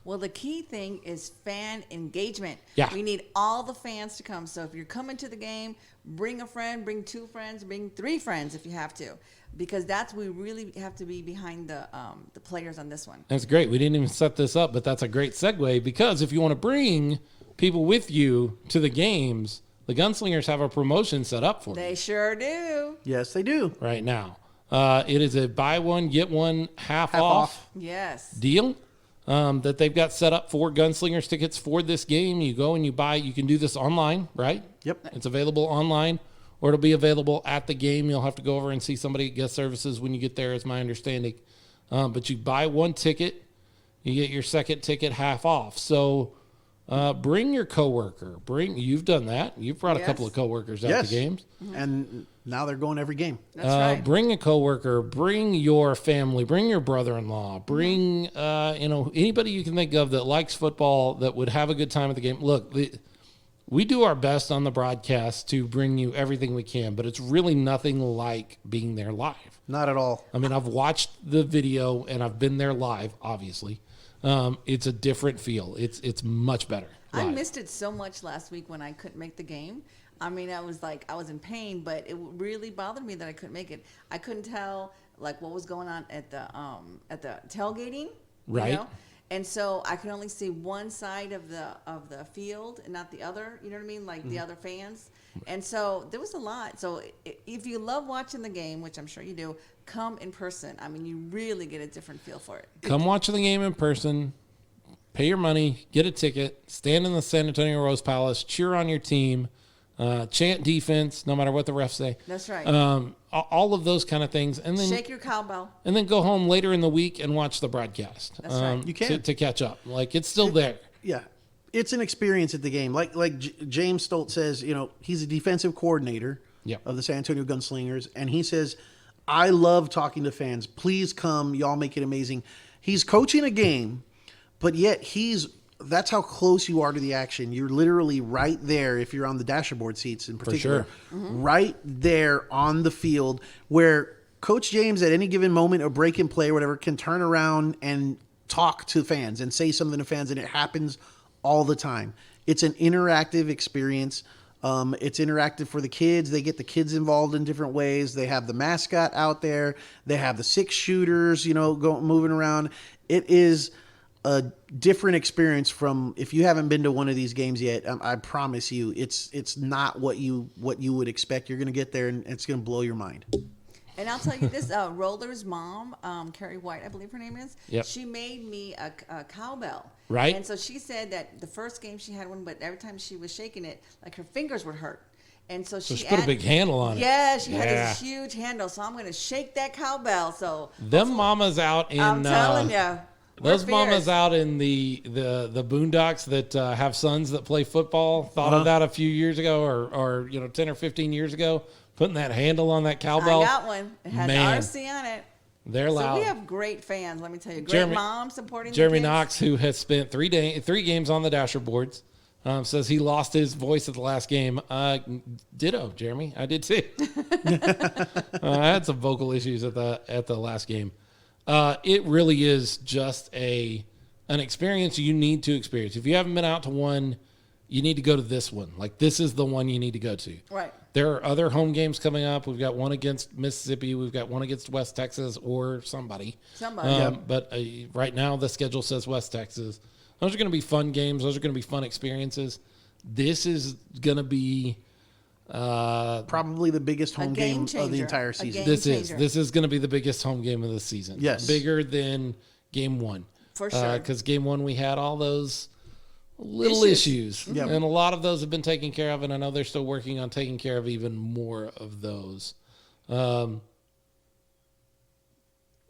Well, the key thing is fan engagement. Yeah. We need all the fans to come. So if you're coming to the game, bring a friend, bring 2 friends, bring 3 friends if you have to. Because we really have to be behind the players on this one. That's great. We didn't even set this up, but that's a great segue, because if you want to bring people with you to the games, the Gunslingers have a promotion set up for you. They sure do. Yes, they do. Right now. It is a buy one, get one half off Yes. deal that they've got set up for Gunslingers tickets for this game. You go and you buy. You can do this online, right? Yep. It's available online, or it'll be available at the game. You'll have to go over and see somebody at guest services when you get there, is my understanding. But you buy 1 ticket, you get your second ticket half off. So bring your coworker. You've done that. You've brought a couple of coworkers out to games. Mm-hmm. And now they're going every game. That's right. Bring a coworker, bring your family, bring your brother-in-law, bring anybody you can think of that likes football, that would have a good time at the game. Look, we do our best on the broadcast to bring you everything we can, but it's really nothing like being there live. Not at all. I mean, I've watched the video and I've been there live, obviously. It's a different feel. It's much better live. I missed it so much last week when I couldn't make the game. I mean, I was in pain, but it really bothered me that I couldn't make it. I couldn't tell like what was going on at the tailgating, right? You know? And so I could only see one side of the field and not the other. You know what I mean? Like the other fans. And so there was a lot. So if you love watching the game, which I'm sure you do, come in person. I mean, you really get a different feel for it. Come watch the game in person. Pay your money, get a ticket, stand in the San Antonio Rose Palace, cheer on your team, chant defense, no matter what the refs say. That's right. All of those kind of things, and then shake your cowbell, and then go home later in the week and watch the broadcast. That's right. You can to catch up. Like it's still there. Yeah, it's an experience at the game. Like James Stoltz says, you know, he's a defensive coordinator of the San Antonio Gunslingers, and he says, "I love talking to fans. Please come, y'all make it amazing." He's coaching a game. But yet that's how close you are to the action. You're literally right there if you're on the dashboard seats in particular. For sure. Right there on the field where Coach James at any given moment, a break in play or whatever, can turn around and talk to fans and say something to fans, and it happens all the time. It's an interactive experience. It's interactive for the kids. They get the kids involved in different ways. They have the mascot out there. They have the 6 shooters, you know, moving around. It is a different experience from if you haven't been to one of these games yet. I promise you, it's not what you would expect. You're going to get there and it's going to blow your mind. And I'll tell you this: Roller's mom, Carrie White, I believe her name is. Yep. She made me a cowbell. Right. And so she said that the first game she had one, but every time she was shaking it, like her fingers would hurt. And so she put a big handle on it. Yeah, she had this huge handle. So I'm going to shake that cowbell. So them mamas out in. I'm telling you. Those mamas out in the boondocks that have sons that play football thought of that a few years ago or 10 or 15 years ago, putting that handle on that cowbell. I got one. It had the RC on it. They're loud. So we have great fans, let me tell you. Great moms supporting Jeremy the kids. Knox, who has spent 3 games on the Dasher boards, says he lost his voice at the last game. Ditto, Jeremy. I did too. I had some vocal issues at the last game. It really is just an experience you need to experience. If you haven't been out to one, you need to go to this one. Like, this is the one you need to go to. Right. There are other home games coming up. We've got one against Mississippi. We've got one against West Texas or somebody. But right now the schedule says West Texas. Those are going to be fun games. Those are going to be fun experiences. This is going to be probably the biggest home game of the entire season. This is going to be the biggest home game of the season. Yes. Bigger than game 1. For sure. Because game 1 we had all those little issues. Yep. And a lot of those have been taken care of, and I know they're still working on taking care of even more of those.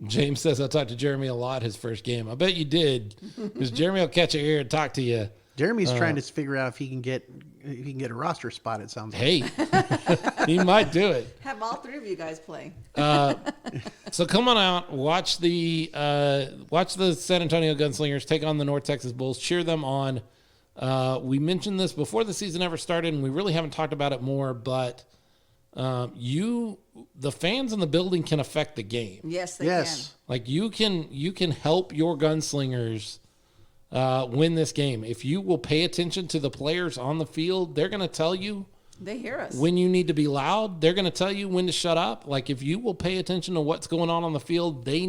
James says, I talked to Jeremy a lot his first game. I bet you did, because Jeremy will catch your ear and talk to you. Jeremy's trying to figure out if he can get a roster spot, it sounds like. Hey, he might do it. Have all 3 of you guys play. So come on out, watch the San Antonio Gunslingers take on the North Texas Bulls, cheer them on. We mentioned this before the season ever started, and we really haven't talked about it more, but the fans in the building can affect the game. Yes, they can. Like you can help your gunslingers win this game. If you will pay attention to the players on the field, they're going to tell you. They hear us. When you need to be loud, they're going to tell you when to shut up. Like if you will pay attention to what's going on the field, they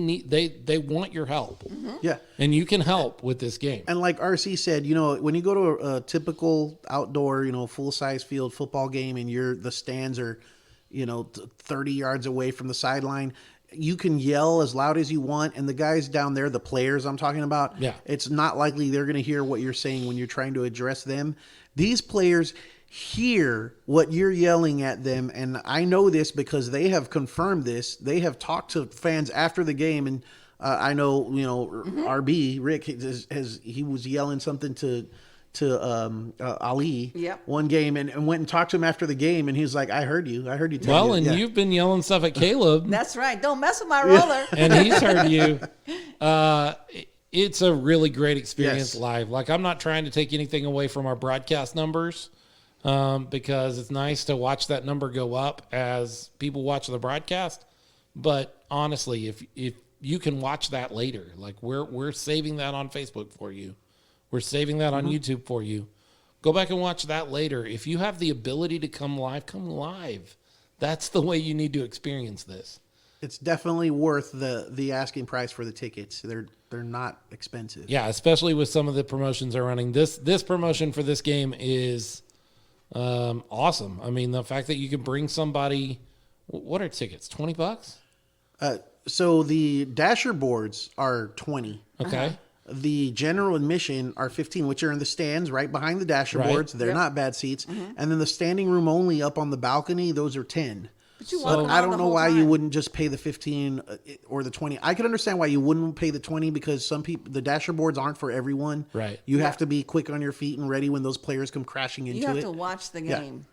want your help. Mm-hmm. Yeah. And you can help with this game. And like RC said, when you go to a typical outdoor, full-size field football game and the stands are, 30 yards away from the sideline, you can yell as loud as you want, and the guys down there, the players I'm talking about, it's not likely they're going to hear what you're saying when you're trying to address them. These players hear what you're yelling at them, and I know this because they have confirmed this. They have talked to fans after the game, and I know, RB, Rick, he was yelling something to Ali one game and went and talked to him after the game, and he was like, I heard you tell you. You've been yelling stuff at Caleb. That's right. Don't mess with my roller. And he's heard you. It's a really great experience live. Like, I'm not trying to take anything away from our broadcast numbers, because it's nice to watch that number go up as people watch the broadcast. But honestly, if you can watch that later, like we're saving that on Facebook for you. We're saving that on YouTube for you. Go back and watch that later. If you have the ability to come live, come live. That's the way you need to experience this. It's definitely worth the asking price for the tickets. They're not expensive. Yeah, especially with some of the promotions they're running. This promotion for this game is awesome. I mean, the fact that you can bring somebody. What are tickets? $20? So the dasher boards are 20. Okay. The general admission are 15, which are in the stands right behind the dasher boards. They're not bad seats. And then the standing room only up on the balcony, those are 10. But you So I don't know why you wouldn't just pay the 15 or the 20. I could understand why you wouldn't pay the 20 because some people, the dasher boards aren't for everyone. Right. You have to be quick on your feet and ready when those players come crashing into it. You have to watch the game.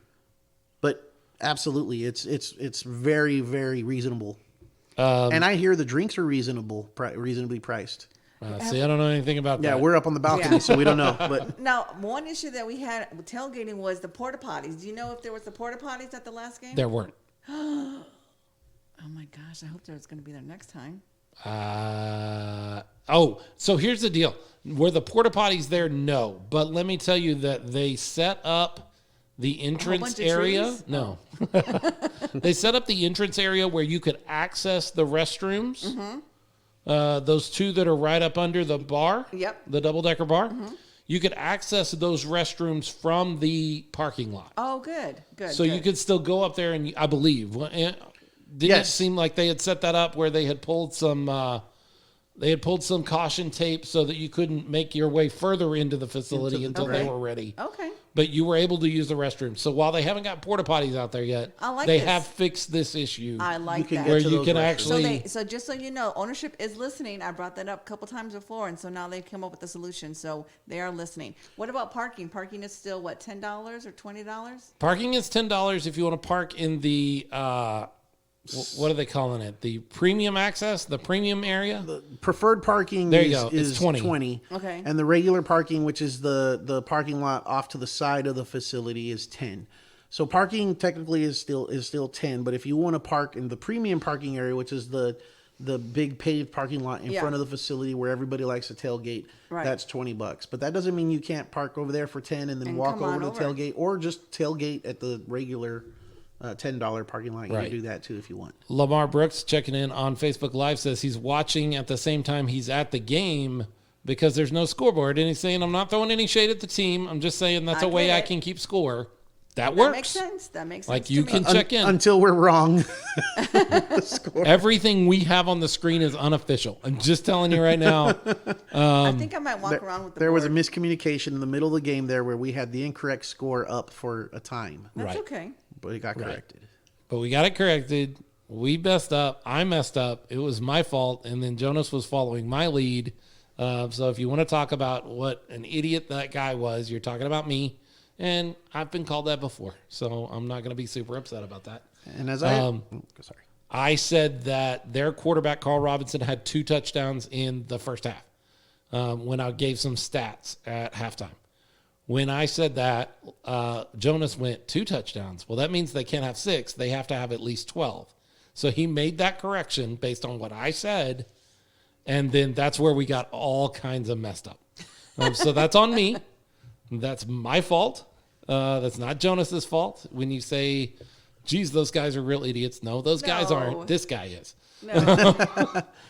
But absolutely, it's very, very reasonable. And I hear the drinks are reasonably priced. See, I don't know anything about that. Yeah, we're up on the balcony, so we don't know. But now, one issue that we had with tailgating was the porta potties. Do you know if there was the porta potties at the last game? There weren't. Oh my gosh! I hope there's going to be there next time. So here's the deal. Were the porta potties there? No. But let me tell you that they set up the entrance area. Trees? No. They set up the entrance area where you could access the restrooms. Those two that are right up under the bar. Yep. The double-decker bar. You could access those restrooms from the parking lot. Oh, good. So you could still go up there and I believe. Didn't it seem like they had set that up where they had pulled some caution tape so that you couldn't make your way further into the facility until they were ready. Okay. But you were able to use the restroom. So while they haven't got porta potties out there yet, they have fixed this issue. I like that. Where you can actually. So just so you know, ownership is listening. I brought that up a couple times before, and so now they've come up with a solution. So they are listening. What about parking? Parking is still what, $10 or $20? Parking is $10 if you want to park in the. What are they calling it? The premium access, the premium area. The preferred parking is 20. Okay. And the regular parking, which is the parking lot off to the side of the facility, is 10. So parking technically is still 10. But if you want to park in the premium parking area, which is the big paved parking lot in front of the facility where everybody likes to tailgate, that's $20. But that doesn't mean you can't park over there for 10 and then walk over to the tailgate, or just tailgate at the regular $10 parking lot. You can do that too if you want. Lamar Brooks checking in on Facebook Live says he's watching at the same time he's at the game because there's no scoreboard. And he's saying, I'm not throwing any shade at the team. I'm just saying that's a way I can keep score. That works. That makes sense. Like you can check in. Until we're wrong. Everything we have on the screen is unofficial. I'm just telling you right now. I think I might walk around with the There board. was a miscommunication in the middle of the game there where we had the incorrect score up for a time. That's okay. But it got corrected. But we got it corrected. We messed up. I messed up. It was my fault. And then Jonas was following my lead. So if you want to talk about what an idiot that guy was, you're talking about me. And I've been called that before. So I'm not going to be super upset about that. And as I said that their quarterback, Carl Robinson, had 2 touchdowns in the first half when I gave some stats at halftime. When I said that, Jonas went 2 touchdowns. Well, that means they can't have 6. They have to have at least 12. So he made that correction based on what I said. And then that's where we got all kinds of messed up. So that's on me. That's my fault. That's not Jonas's fault. When you say, geez, those guys are real idiots. No, those guys aren't. This guy is. No.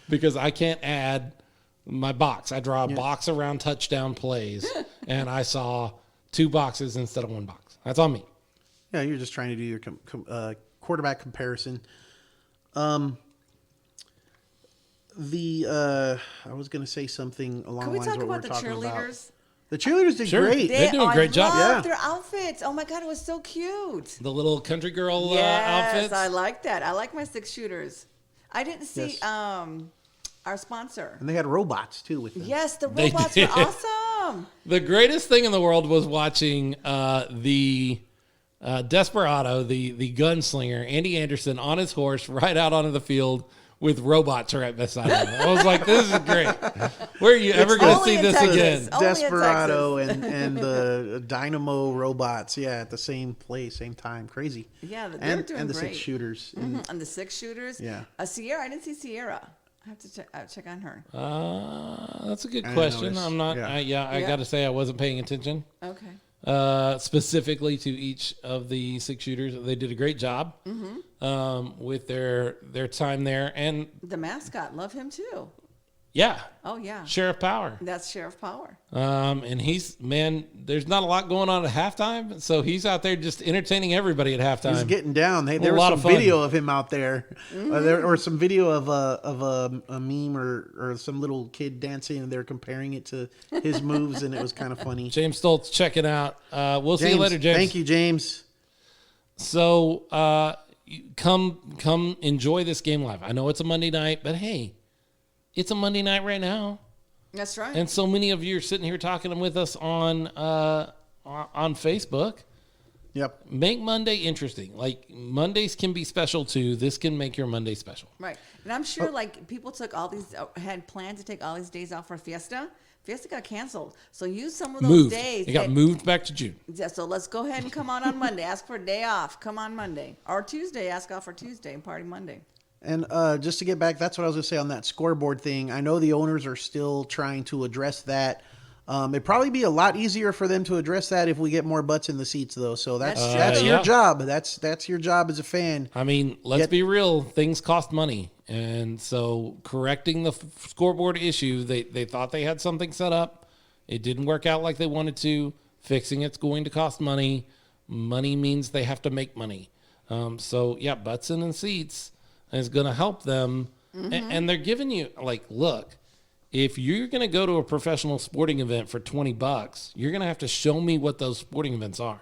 Because I can't add my box. I draw a box around touchdown plays, and I saw 2 boxes instead of 1 box. That's on me. Yeah, you're just trying to do your quarterback comparison. I was going to say something along the lines of what we're talking about. Can we talk about the cheerleaders? The cheerleaders did great. They're doing a great job. I love their outfits. Oh my God, it was so cute. The little country girl Yes, outfits. I like that. I like my 6 shooters. I didn't see our sponsor. And they had robots too with them. Yes, the robots were awesome. The greatest thing in the world was watching the Desperado, the gunslinger, Andy Anderson, on his horse ride out onto the field with robots right beside him. I was like, this is great. Where are you ever going to see this again? Desperado and the Dynamo robots, at the same place, same time. Crazy. Yeah, they're doing great. And the 6 shooters. And the 6 shooters. Yeah. Sierra, I didn't see Sierra. I have to check on her. That's a good question. I'm not. I got to say I wasn't paying attention. Okay. specifically to each of the 6 shooters. They did a great job with their time there. And the mascot, love him too. Yeah. Oh, yeah. Sheriff Power. That's Sheriff Power. And there's not a lot going on at halftime, so he's out there just entertaining everybody at halftime. He's getting down. There was some video of him out there, or some video of a meme or some little kid dancing, and they're comparing it to his moves, and it was kind of funny. James Stoltz checking out. We'll see you later, James. Thank you, James. So come enjoy this game live. I know it's a Monday night, but hey, it's a Monday night right now. That's right. And so many of you are sitting here talking with us on Facebook. Yep. Make Monday interesting. Like, Mondays can be special too. This can make your Monday special. Right. And I'm sure like people took all these, had planned to take all these days off for Fiesta. Fiesta got canceled. So use some of those days. It got moved back to June. Yeah, so let's go ahead and come on Monday. Ask for a day off. Come on Monday. Or Tuesday, ask off for Tuesday and party Monday. And just to get back, that's what I was going to say on that scoreboard thing. I know the owners are still trying to address that. It'd probably be a lot easier for them to address that if we get more butts in the seats, though. So that's your job. That's your job as a fan. I mean, let's be real. Things cost money. And so correcting the scoreboard issue, they thought they had something set up. It didn't work out like they wanted to. Fixing it's going to cost money. Money means they have to make money. So, butts in the seats is going to help them. And they're giving you, like, look, if you're going to go to a professional sporting event for $20, you're going to have to show me what those sporting events are.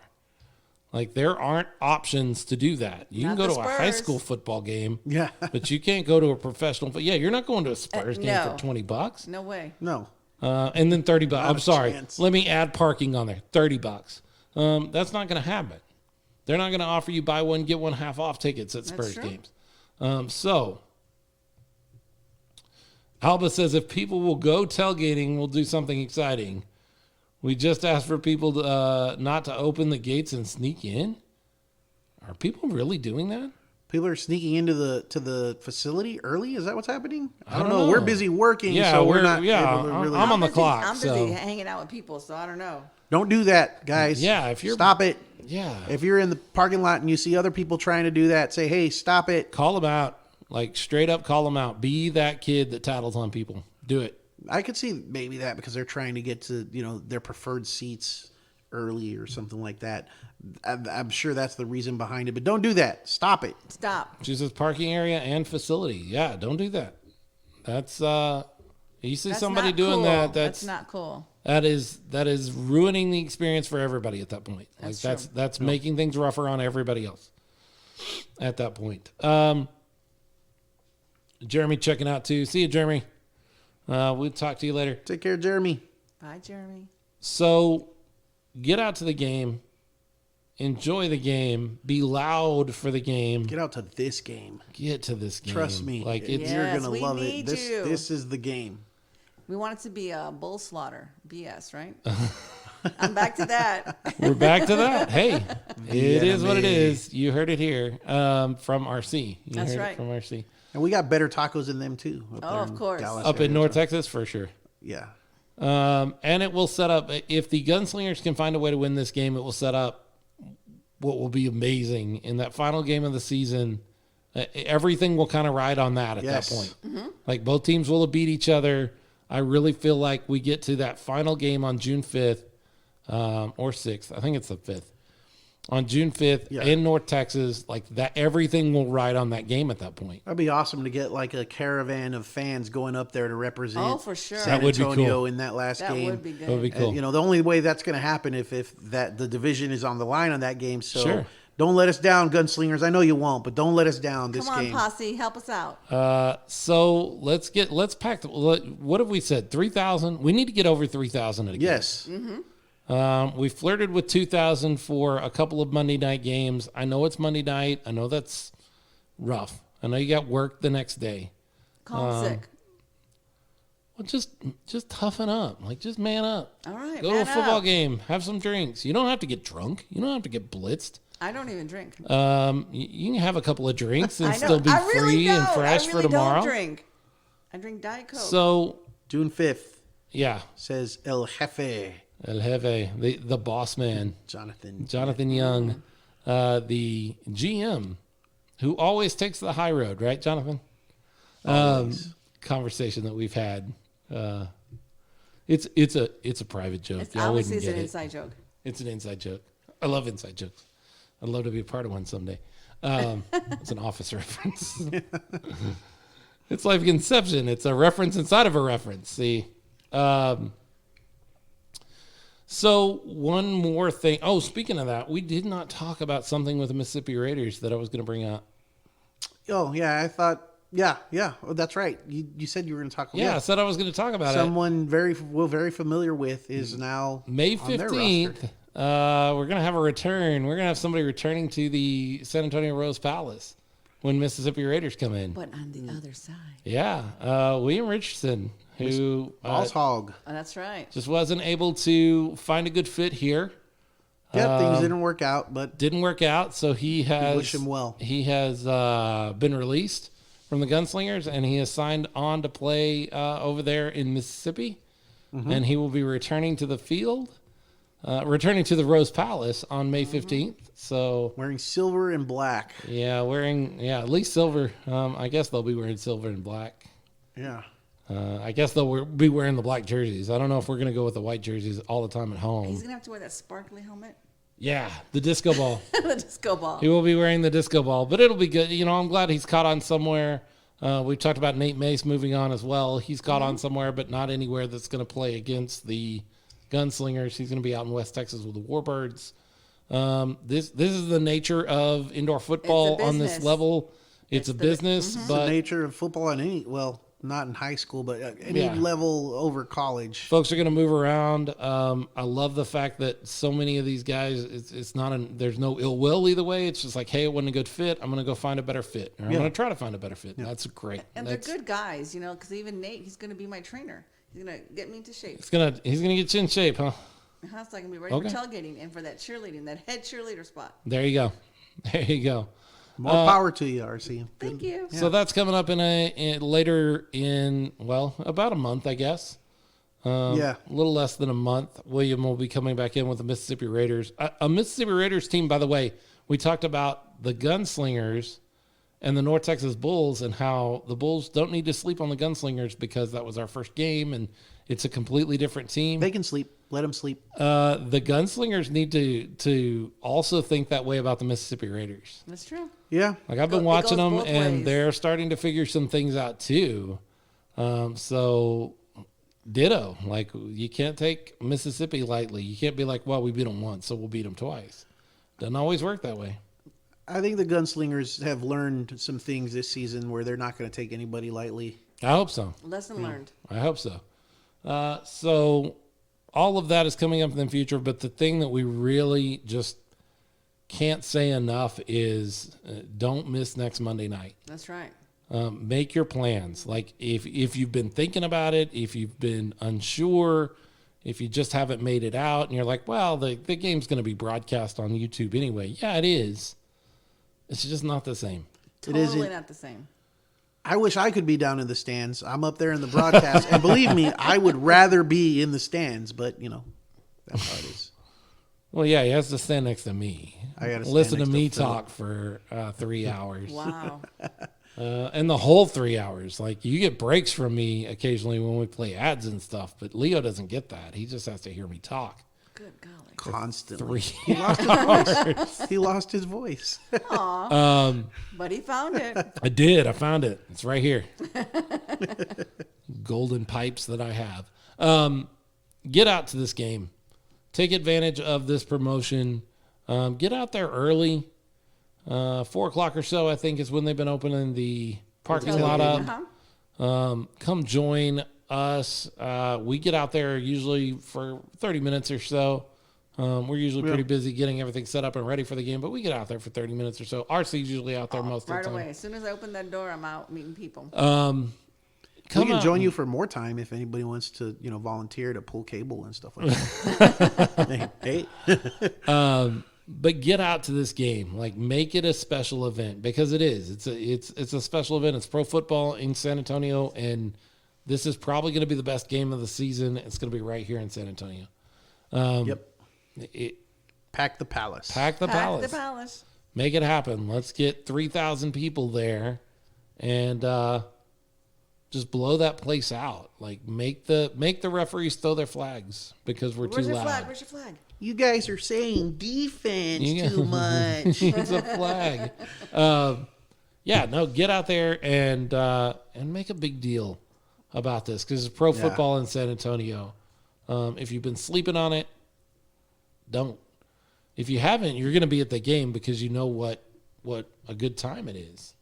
Like, there aren't options to do that. You can go to a high school football game, but you can't go to a professional. You're not going to a Spurs game for $20. No way. No. And then $30. I'm sorry. Chance. Let me add parking on there. $30. That's not going to happen. They're not going to offer you buy one, get one half off tickets at Spurs games. So Alba says if people will go tailgating, we'll do something exciting. We just asked for people to, not to open the gates and sneak in. Are people really doing that? People are sneaking into the facility early? Is that what's happening? I don't know. We're busy working, so we're not able to really... I'm on the clock. I'm busy hanging out with people, so I don't know. Don't do that, guys. Stop it. Yeah. If you're in the parking lot and you see other people trying to do that, say, hey, stop it. Call them out. Like, straight up call them out. Be that kid that tattles on people. Do it. I could see maybe that because they're trying to get to, their preferred seats early or something like that. I'm sure that's the reason behind it, but don't do that. Stop it. Stop. She says parking area and facility. Yeah, don't do that. That's, you see somebody doing that. That's not cool. That is ruining the experience for everybody at that point. That's making things rougher on everybody else at that point. Jeremy checking out too. See you, Jeremy. We'll talk to you later. Take care, Jeremy. Bye, Jeremy. So get out to the game. Enjoy the game. Be loud for the game. Get out to this game. Get to this game. Trust me. Like you're going to love it. This is the game. We want it to be a bull slaughter. BS, right? I'm back to that. We're back to that. Hey, it is what it is. You heard it here from RC. That's right. From RC. And we got better tacos than them, too. Of course. Up in North Texas, for sure. Yeah. And it will set up, if the Gunslingers can find a way to win this game, it will set up what will be amazing in that final game of the season. Everything will kind of ride on that at that point. Mm-hmm. Like, both teams will have beat each other. I really feel like we get to that final game on June 5th or 6th. I think it's the 5th. On June 5th in North Texas, like that, everything will ride on that game at that point. That'd be awesome to get like a caravan of fans going up there to represent for sure. San Antonio in that last game. That would be good. That would be cool. The only way that's going to happen if the division is on the line on that game. So don't let us down, Gunslingers. I know you won't, but don't let us down this game. Come on, posse, help us out. So let's pack. What have we said? 3,000. We need to get over 3,000 at a game. Yes. Mm-hmm. We flirted with 2,000 for a couple of Monday night games. I know it's Monday night. I know that's rough. I know you got work the next day. Call sick. Well, just toughen up. Like, just man up. All right, go to a football game. Have some drinks. You don't have to get drunk. You don't have to get blitzed. I don't even drink. You can have a couple of drinks and still be free and fresh for tomorrow. I don't drink. I drink Diet Coke. So June 5th. Yeah. Says El Jefe. El Jefe, the boss man. Jonathan Young, the GM, who always takes the high road, right, Jonathan? Conversation that we've had. It's a private joke. It's obviously it's an inside joke. It's an inside joke. I love inside jokes. I'd love to be a part of one someday. It's an Office reference. It's like Inception. It's a reference inside of a reference. See. So one more thing. Oh, speaking of that, we did not talk about something with the Mississippi Raiders that I was going to bring up. Oh, yeah. I thought, yeah. Oh, that's right. You said you were going to talk about it. Yeah, I said I was going to talk about Someone very familiar with is now May 15th. We're going to have a return. We're going to have somebody returning to the San Antonio Rose Palace when Mississippi Raiders come in. But on the other side. Yeah. William Richardson, who Boss Hog. Oh, that's right. just wasn't able to find a good fit here. Yeah, things didn't work out, but Didn't work out, so he has wish him well. He has been released from the Gunslingers, and he has signed on to play over there in Mississippi, and he will be returning to the field, returning to the Rose Palace on May 15th. So wearing silver and black. yeah, at least silver. I guess they'll be wearing silver and black. Yeah. I guess they'll be wearing the black jerseys. I don't know if we're going to go with the white jerseys all the time at home. He's going to have to wear that sparkly helmet. Yeah, the disco ball. The disco ball. He will be wearing the disco ball, but it'll be good. You know, I'm glad he's caught on somewhere. We've talked about Nate Mace moving on as well. He's caught on somewhere, but not anywhere that's going to play against the Gunslingers. He's going to be out in West Texas with the Warbirds. This is the nature of indoor football on this level. It's a business, It's but the nature of football in any, well, not in high school, but at any level over college. folks are going to move around. I love the fact that so many of these guys, it's not there's no ill will either way. It's just like, hey, it wasn't a good fit. I'm going to go find a better fit. Or I'm going to try to find a better fit. That's great. And they're good guys, you know, because even Nate, he's going to be my trainer. He's going to get me into shape. He's gonna get you in shape, huh? So I can be ready for tailgating and for that cheerleading, that head cheerleader spot. There you go. There you go. More power to you, RC. Thank you. So that's coming up later in, well, about a month, I guess. A little less than a month. William will be coming back in with the Mississippi Raiders. A Mississippi Raiders team, by the way, we talked about the Gunslingers and the North Texas Bulls and how the Bulls don't need to sleep on the Gunslingers because that was our first game and it's a completely different team. They can sleep. Let them sleep. The Gunslingers need to also think that way about the Mississippi Raiders. That's true. Yeah. Like I've been watching them, and they're starting to figure some things out too. So, ditto. Like you can't take Mississippi lightly. You can't be like, well, we beat them once, so we'll beat them twice. Doesn't always work that way. I think the Gunslingers have learned some things this season where they're not going to take anybody lightly. I hope so. Lesson learned. I hope so. So all of that is coming up in the future, but the thing that we really just can't say enough is don't miss next Monday night. That's right. Make your plans. Like if you've been thinking about it, if you've been unsure, if you just haven't made it out and you're like, well, the game's going to be broadcast on YouTube anyway. Yeah, it is. It's just not the same. Totally not the same. I wish I could be down in the stands. I'm up there in the broadcast. And believe me, I would rather be in the stands, but, you know, that's how it is. Well, yeah, he has to stand next to me. I got to listen to me talk for 3 hours. Wow. And the whole 3 hours. Like, you get breaks from me occasionally when we play ads and stuff, but Leo doesn't get that. He just has to hear me talk. Good golly. Constantly. 3 hours. He lost his voice. Aw. But he found it. I did. I found it. It's right here. Golden pipes that I have. Get out to this game. Take advantage of this promotion. Get out there early. 4 o'clock or so, I think, is when they've been opening the parking lot up. Come join us. We get out there usually for 30 minutes or so. We're usually pretty busy getting everything set up and ready for the game, but we get out there for 30 minutes or so. RC's usually out there most of the time. Right away. As soon as I open that door, I'm out meeting people. We can join you for more time if anybody wants to, you know, volunteer to pull cable and stuff like that. Hey. But get out to this game. Like, make it a special event because it is. It's a special event. It's pro football in San Antonio, and this is probably going to be the best game of the season. It's going to be right here in San Antonio. Yep. It, Pack the palace. pack the Pack the palace. palace. Make it happen. Let's get 3,000 people there, and just blow that place out. Like make the referees throw their flags because we're Where's too your loud. flag? Where's your flag? You guys are saying defense Yeah. too much. It's a flag. Yeah, no, get out there and make a big deal about this because it's pro football in San Antonio. If you've been sleeping on it, don't. If you haven't, you're going to be at the game because you know what a good time it is,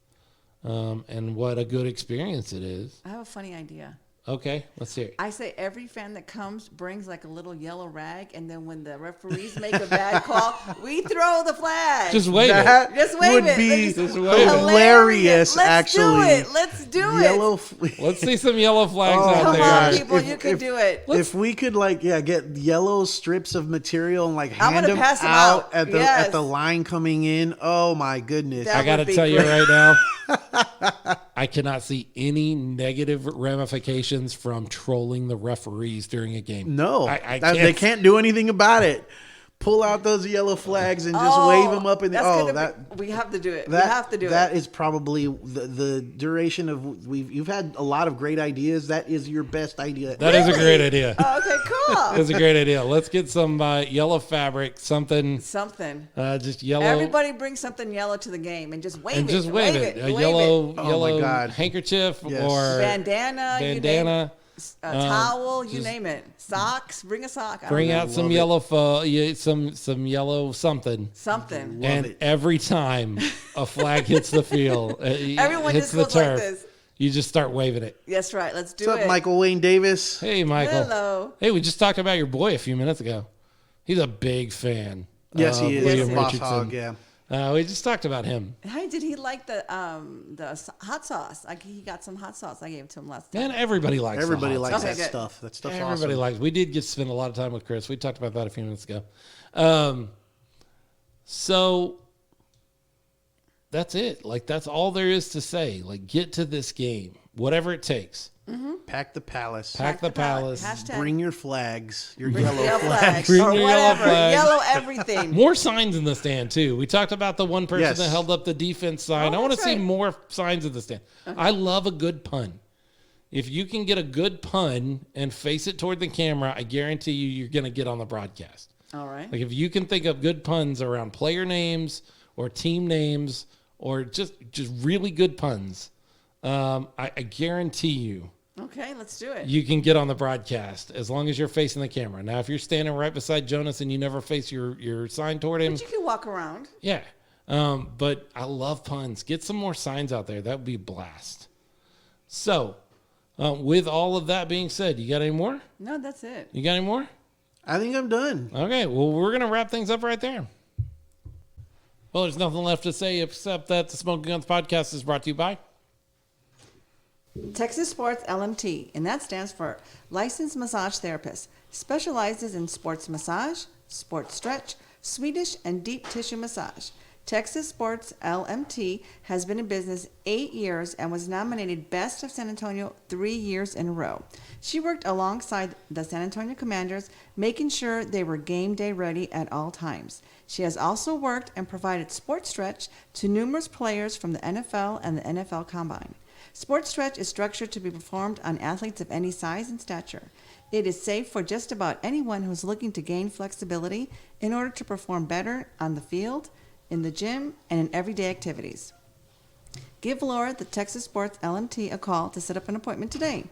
and what a good experience it is. I have a funny idea. Okay, let's hear it. I say every fan that comes brings like a little yellow rag, and then when the referees make a bad call, we throw the flag. Just wave it. That Just wave would it. be Just wave it. hilarious, Let's actually. do it. Let's do it. Yellow. Let's see some yellow flags Oh, out Come there. on, gosh. people, If- you can if- do it. If we could get yellow strips of material and I'm hand gonna them pass them out out. at the Yes. at the line coming in, oh my goodness! That I got to would be tell you great. right now, I cannot see any negative ramifications from trolling the referees during a game. No, I they can't do anything about it. Pull out those yellow flags and just wave them up in the. We have to do it. That, we have to do that it. is probably the duration of you've had a lot of great ideas. That is your best idea. That is a great idea. Oh, okay, cool. That's a great idea. Let's get some yellow fabric, something, Something. just yellow. Everybody bring something yellow to the game and just wave and it. just wave it. A wave yellow, it. Oh my yellow God. handkerchief Yes. or Bandana. You name bandana. towel. You just- name it. Socks. Bring a sock. I Bring don't know. out some Love it. yellow some yellow something. something. Love And it. every time a flag hits the field, Everyone hits just the goes like turf, this. you just start waving it. That's right. Let's do What's it. up, Michael Wayne Davis? Hey, Michael. Hello. Hey, we just talked about your boy a few minutes ago. He's a big fan. Yes, of he is. William Boss Richardson. Hog, yeah. We just talked about him. Hey, did he like the hot sauce? Like he got some hot sauce. I gave it to him last time. And everybody likes Everybody the hot likes sauce. Okay, that good. stuff. That stuff's Everybody awesome. likes. We did get to spend a lot of time with Chris. We talked about that a few minutes ago. So that's it. Like that's all there is to say. Like get to this game, whatever it takes. Pack the palace. Pack the palace. Hashtag Bring your flags. Your bring yellow yellow flags. Bring or your yellow whatever. flag. Yellow everything. More signs in the stand too. We talked about the one person Yes. that held up the defense sign. Oh, I want to that's see right. more signs in the stand. I love a good pun. If you can get a good pun and face it toward the camera, I guarantee you're going to get on the broadcast. All right. Like if you can think of good puns around player names or team names or just really good puns, I guarantee Okay, let's do it. you can get on the broadcast as long as you're facing the camera. Now, if you're standing right beside Jonas and you never face your sign toward him, But you can walk around. yeah. But I love puns. Get some more signs out there. That would be a blast. So, with all of that being said, you got any more? No, that's it. You got any more? I think I'm done. Okay, well, we're going to wrap things up right there. Well, there's nothing left to say except that the Smokin Gunz podcast is brought to you by Texas Sports LMT, and that stands for Licensed Massage Therapist. Specializes in sports massage, sports stretch, Swedish, and deep tissue massage. Texas Sports LMT has been in business 8 years and was nominated Best of San Antonio 3 years in a row. She worked alongside the San Antonio Commanders, making sure they were game day ready at all times. She has also worked and provided sports stretch to numerous players from the NFL and the NFL Combine. Sports stretch is structured to be performed on athletes of any size and stature. It is safe for just about anyone who is looking to gain flexibility in order to perform better on the field, in the gym, and in everyday activities. Give Laura, the Texas Sports LMT, a call to set up an appointment today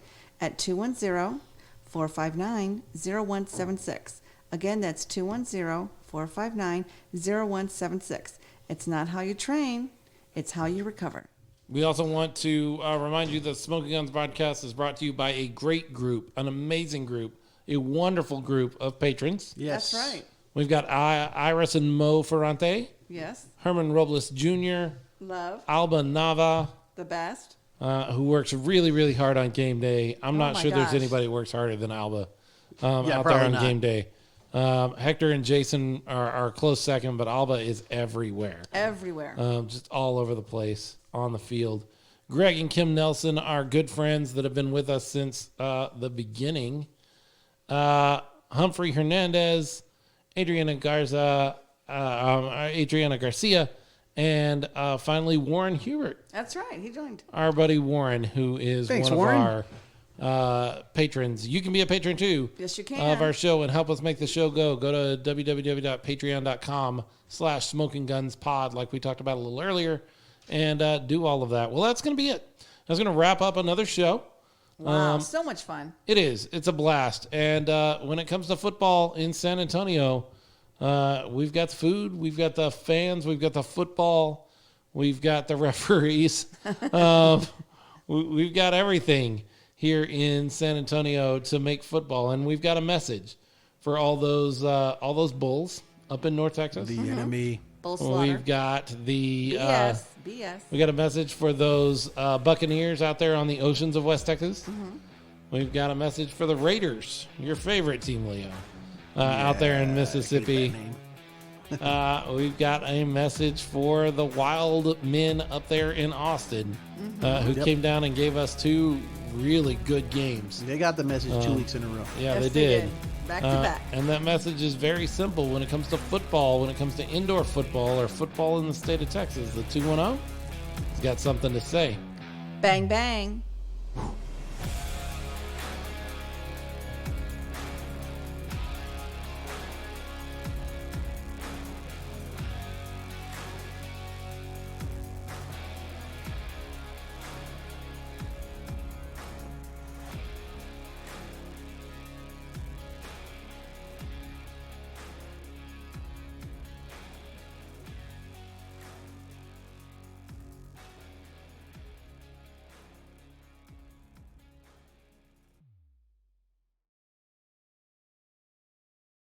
at 210-459-0176. Again, that's 210-459-0176. It's not how you train, it's how you recover. We also want to remind you that Smokin Gunz podcast is brought to you by a great group, an amazing group, a wonderful group of patrons. Yes. That's right. We've got Iris and Mo Ferrante, Yes. Herman Robles Jr., Love. Alba Nava, The best. who works really, really hard on game day. I'm not my sure there's gosh. anybody who works harder than Alba out there probably on not. game day. Hector and Jason are a close second, but Alba is everywhere. Everywhere. Just all over the place on the field. Greg and Kim Nelson are good friends that have been with us since the beginning. Humphrey Hernandez, Adriana Garcia, and finally Warren Hubert. That's right. He joined. Our buddy Warren, who is one of our patrons. You can be a patron too. Yes, you can. Of our show and help us make the show go. Go to www.patreon.com/SmokinGunzPod, like we talked about a little earlier, and do all of that. Well, that's going to be it. That's going to wrap up another show. Wow, so much fun. It is. It's a blast. And when it comes to football in San Antonio, we've got the food, we've got the fans, we've got the football, we've got the referees. We've got everything here in San Antonio to make football. And we've got a message for all those bulls up in North Texas. The enemy. Bull slaughter. We've got the BS. We got a message for those Buccaneers out there on the oceans of West Texas. Mm-hmm. We've got a message for the Raiders, your favorite team, Leo, out there in Mississippi. We've got a message for the Wild Men up there in Austin, who came down and gave us 2 really good games. They got the message 2 weeks in a row. Yeah, Yes, they they did. did. Back to back. And that message is very simple when it comes to football, when it comes to indoor football or football in the state of Texas. The 210 has got something to say. Bang, bang.